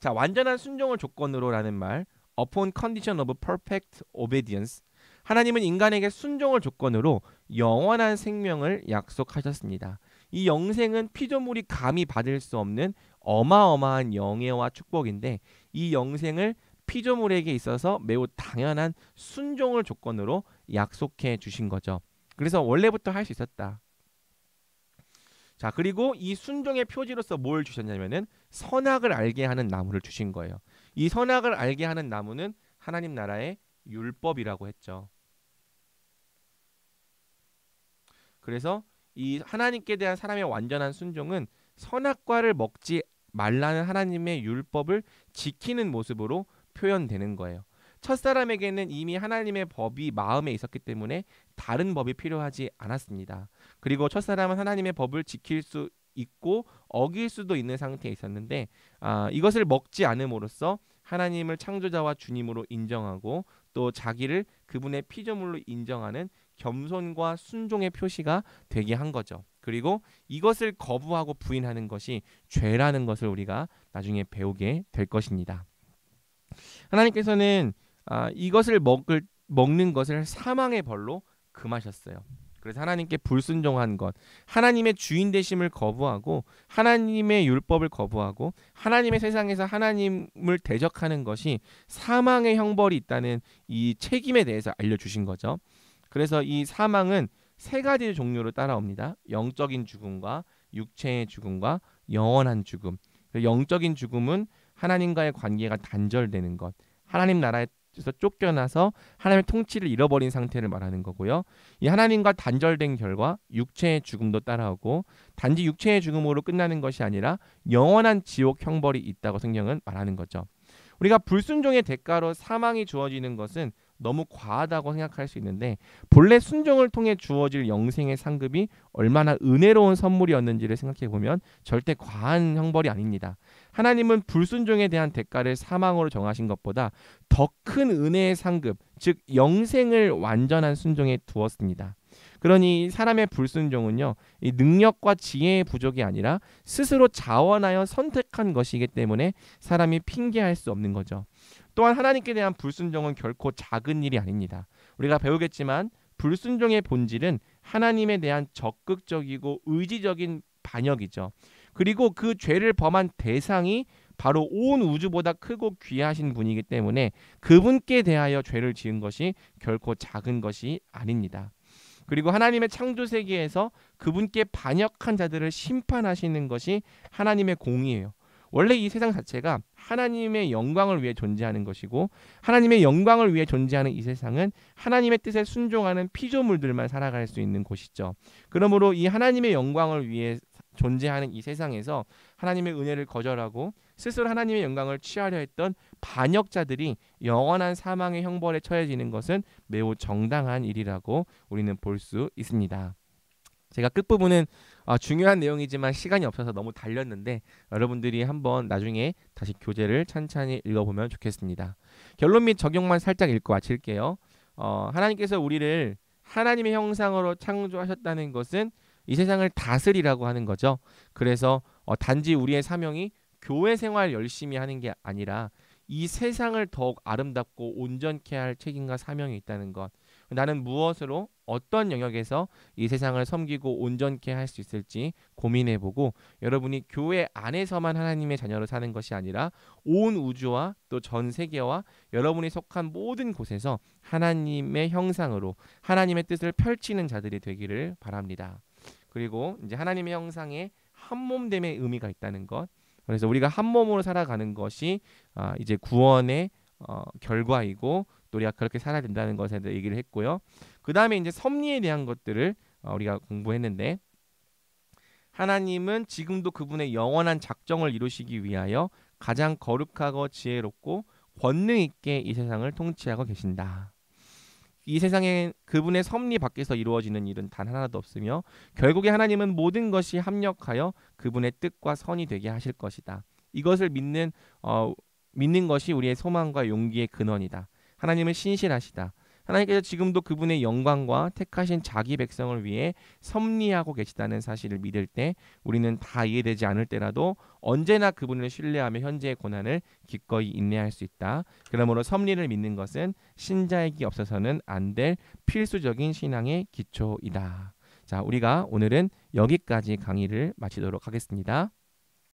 자, 완전한 순종을 조건으로라는 말, upon condition of perfect obedience. 하나님은 인간에게 순종을 조건으로 영원한 생명을 약속하셨습니다. 이 영생은 피조물이 감히 받을 수 없는 어마어마한 영예와 축복인데, 이 영생을 피조물에게 있어서 매우 당연한 순종을 조건으로 약속해 주신 거죠. 그래서 원래부터 할 수 있었다. 자, 그리고 이 순종의 표지로서 뭘 주셨냐면은 선악을 알게 하는 나무를 주신 거예요. 이 선악을 알게 하는 나무는 하나님 나라의 율법이라고 했죠. 그래서 이 하나님께 대한 사람의 완전한 순종은 선악과를 먹지 말라는 하나님의 율법을 지키는 모습으로 표현되는 거예요. 첫사람에게는 이미 하나님의 법이 마음에 있었기 때문에 다른 법이 필요하지 않았습니다. 그리고 첫사람은 하나님의 법을 지킬 수 있고 어길 수도 있는 상태에 있었는데, 이것을 먹지 않음으로써 하나님을 창조자와 주님으로 인정하고 또 자기를 그분의 피조물로 인정하는 겸손과 순종의 표시가 되게 한 거죠. 그리고 이것을 거부하고 부인하는 것이 죄라는 것을 우리가 나중에 배우게 될 것입니다. 하나님께서는 이것을 먹는 것을 사망의 벌로 금하셨어요. 그래서 하나님께 불순종한 것, 하나님의 주인 되심을 거부하고 하나님의 율법을 거부하고 하나님의 세상에서 하나님을 대적하는 것이 사망의 형벌이 있다는 이 책임에 대해서 알려주신 거죠. 그래서 이 사망은 세 가지 종류로 따라옵니다. 영적인 죽음과 육체의 죽음과 영원한 죽음. 영적인 죽음은 하나님과의 관계가 단절되는 것, 하나님 나라에서 쫓겨나서 하나님의 통치를 잃어버린 상태를 말하는 거고요. 이 하나님과 단절된 결과 육체의 죽음도 따라오고, 단지 육체의 죽음으로 끝나는 것이 아니라 영원한 지옥 형벌이 있다고 성경은 말하는 거죠. 우리가 불순종의 대가로 사망이 주어지는 것은 너무 과하다고 생각할 수 있는데, 본래 순종을 통해 주어질 영생의 상급이 얼마나 은혜로운 선물이었는지를 생각해 보면 절대 과한 형벌이 아닙니다. 하나님은 불순종에 대한 대가를 사망으로 정하신 것보다 더 큰 은혜의 상급, 즉 영생을 완전한 순종에 두었습니다. 그러니 사람의 불순종은요, 이 능력과 지혜의 부족이 아니라 스스로 자원하여 선택한 것이기 때문에 사람이 핑계할 수 없는 거죠. 또한 하나님께 대한 불순종은 결코 작은 일이 아닙니다. 우리가 배우겠지만 불순종의 본질은 하나님에 대한 적극적이고 의지적인 반역이죠. 그리고 그 죄를 범한 대상이 바로 온 우주보다 크고 귀하신 분이기 때문에 그분께 대하여 죄를 지은 것이 결코 작은 것이 아닙니다. 그리고 하나님의 창조 세계에서 그분께 반역한 자들을 심판하시는 것이 하나님의 공의예요. 원래 이 세상 자체가 하나님의 영광을 위해 존재하는 것이고, 하나님의 영광을 위해 존재하는 이 세상은 하나님의 뜻에 순종하는 피조물들만 살아갈 수 있는 곳이죠. 그러므로 이 하나님의 영광을 위해 존재하는 이 세상에서 하나님의 은혜를 거절하고 스스로 하나님의 영광을 취하려 했던 반역자들이 영원한 사망의 형벌에 처해지는 것은 매우 정당한 일이라고 우리는 볼 수 있습니다. 제가 끝부분은 중요한 내용이지만 시간이 없어서 너무 달렸는데, 여러분들이 한번 나중에 다시 교재를 찬찬히 읽어보면 좋겠습니다. 결론 및 적용만 살짝 읽고 마칠게요. 하나님께서 우리를 하나님의 형상으로 창조하셨다는 것은 이 세상을 다스리라고 하는 거죠. 그래서 단지 우리의 사명이 교회 생활 열심히 하는 게 아니라 이 세상을 더욱 아름답고 온전케 할 책임과 사명이 있다는 것. 나는 무엇으로 어떤 영역에서 이 세상을 섬기고 온전케 할 수 있을지 고민해보고, 여러분이 교회 안에서만 하나님의 자녀로 사는 것이 아니라 온 우주와 또 전 세계와 여러분이 속한 모든 곳에서 하나님의 형상으로 하나님의 뜻을 펼치는 자들이 되기를 바랍니다. 그리고 이제 하나님의 형상에 한몸됨의 의미가 있다는 것. 그래서 우리가 한 몸으로 살아가는 것이 이제 구원의 결과이고, 또 우리가 그렇게 살아야 된다는 것에 대해 얘기를 했고요. 그 다음에 이제 섭리에 대한 것들을 우리가 공부했는데, 하나님은 지금도 그분의 영원한 작정을 이루시기 위하여 가장 거룩하고 지혜롭고 권능 있게 이 세상을 통치하고 계신다. 이 세상에 그분의 섭리 밖에서 이루어지는 일은 단 하나도 없으며 결국에 하나님은 모든 것이 합력하여 그분의 뜻과 선이 되게 하실 것이다. 이것을 믿는 것이 우리의 소망과 용기의 근원이다. 하나님은 신실하시다. 하나님께서 지금도 그분의 영광과 택하신 자기 백성을 위해 섭리하고 계시다는 사실을 믿을 때 우리는 다 이해되지 않을 때라도 언제나 그분을 신뢰하며 현재의 고난을 기꺼이 인내할 수 있다. 그러므로 섭리를 믿는 것은 신자에게 없어서는 안 될 필수적인 신앙의 기초이다. 자, 우리가 오늘은 여기까지 강의를 마치도록 하겠습니다.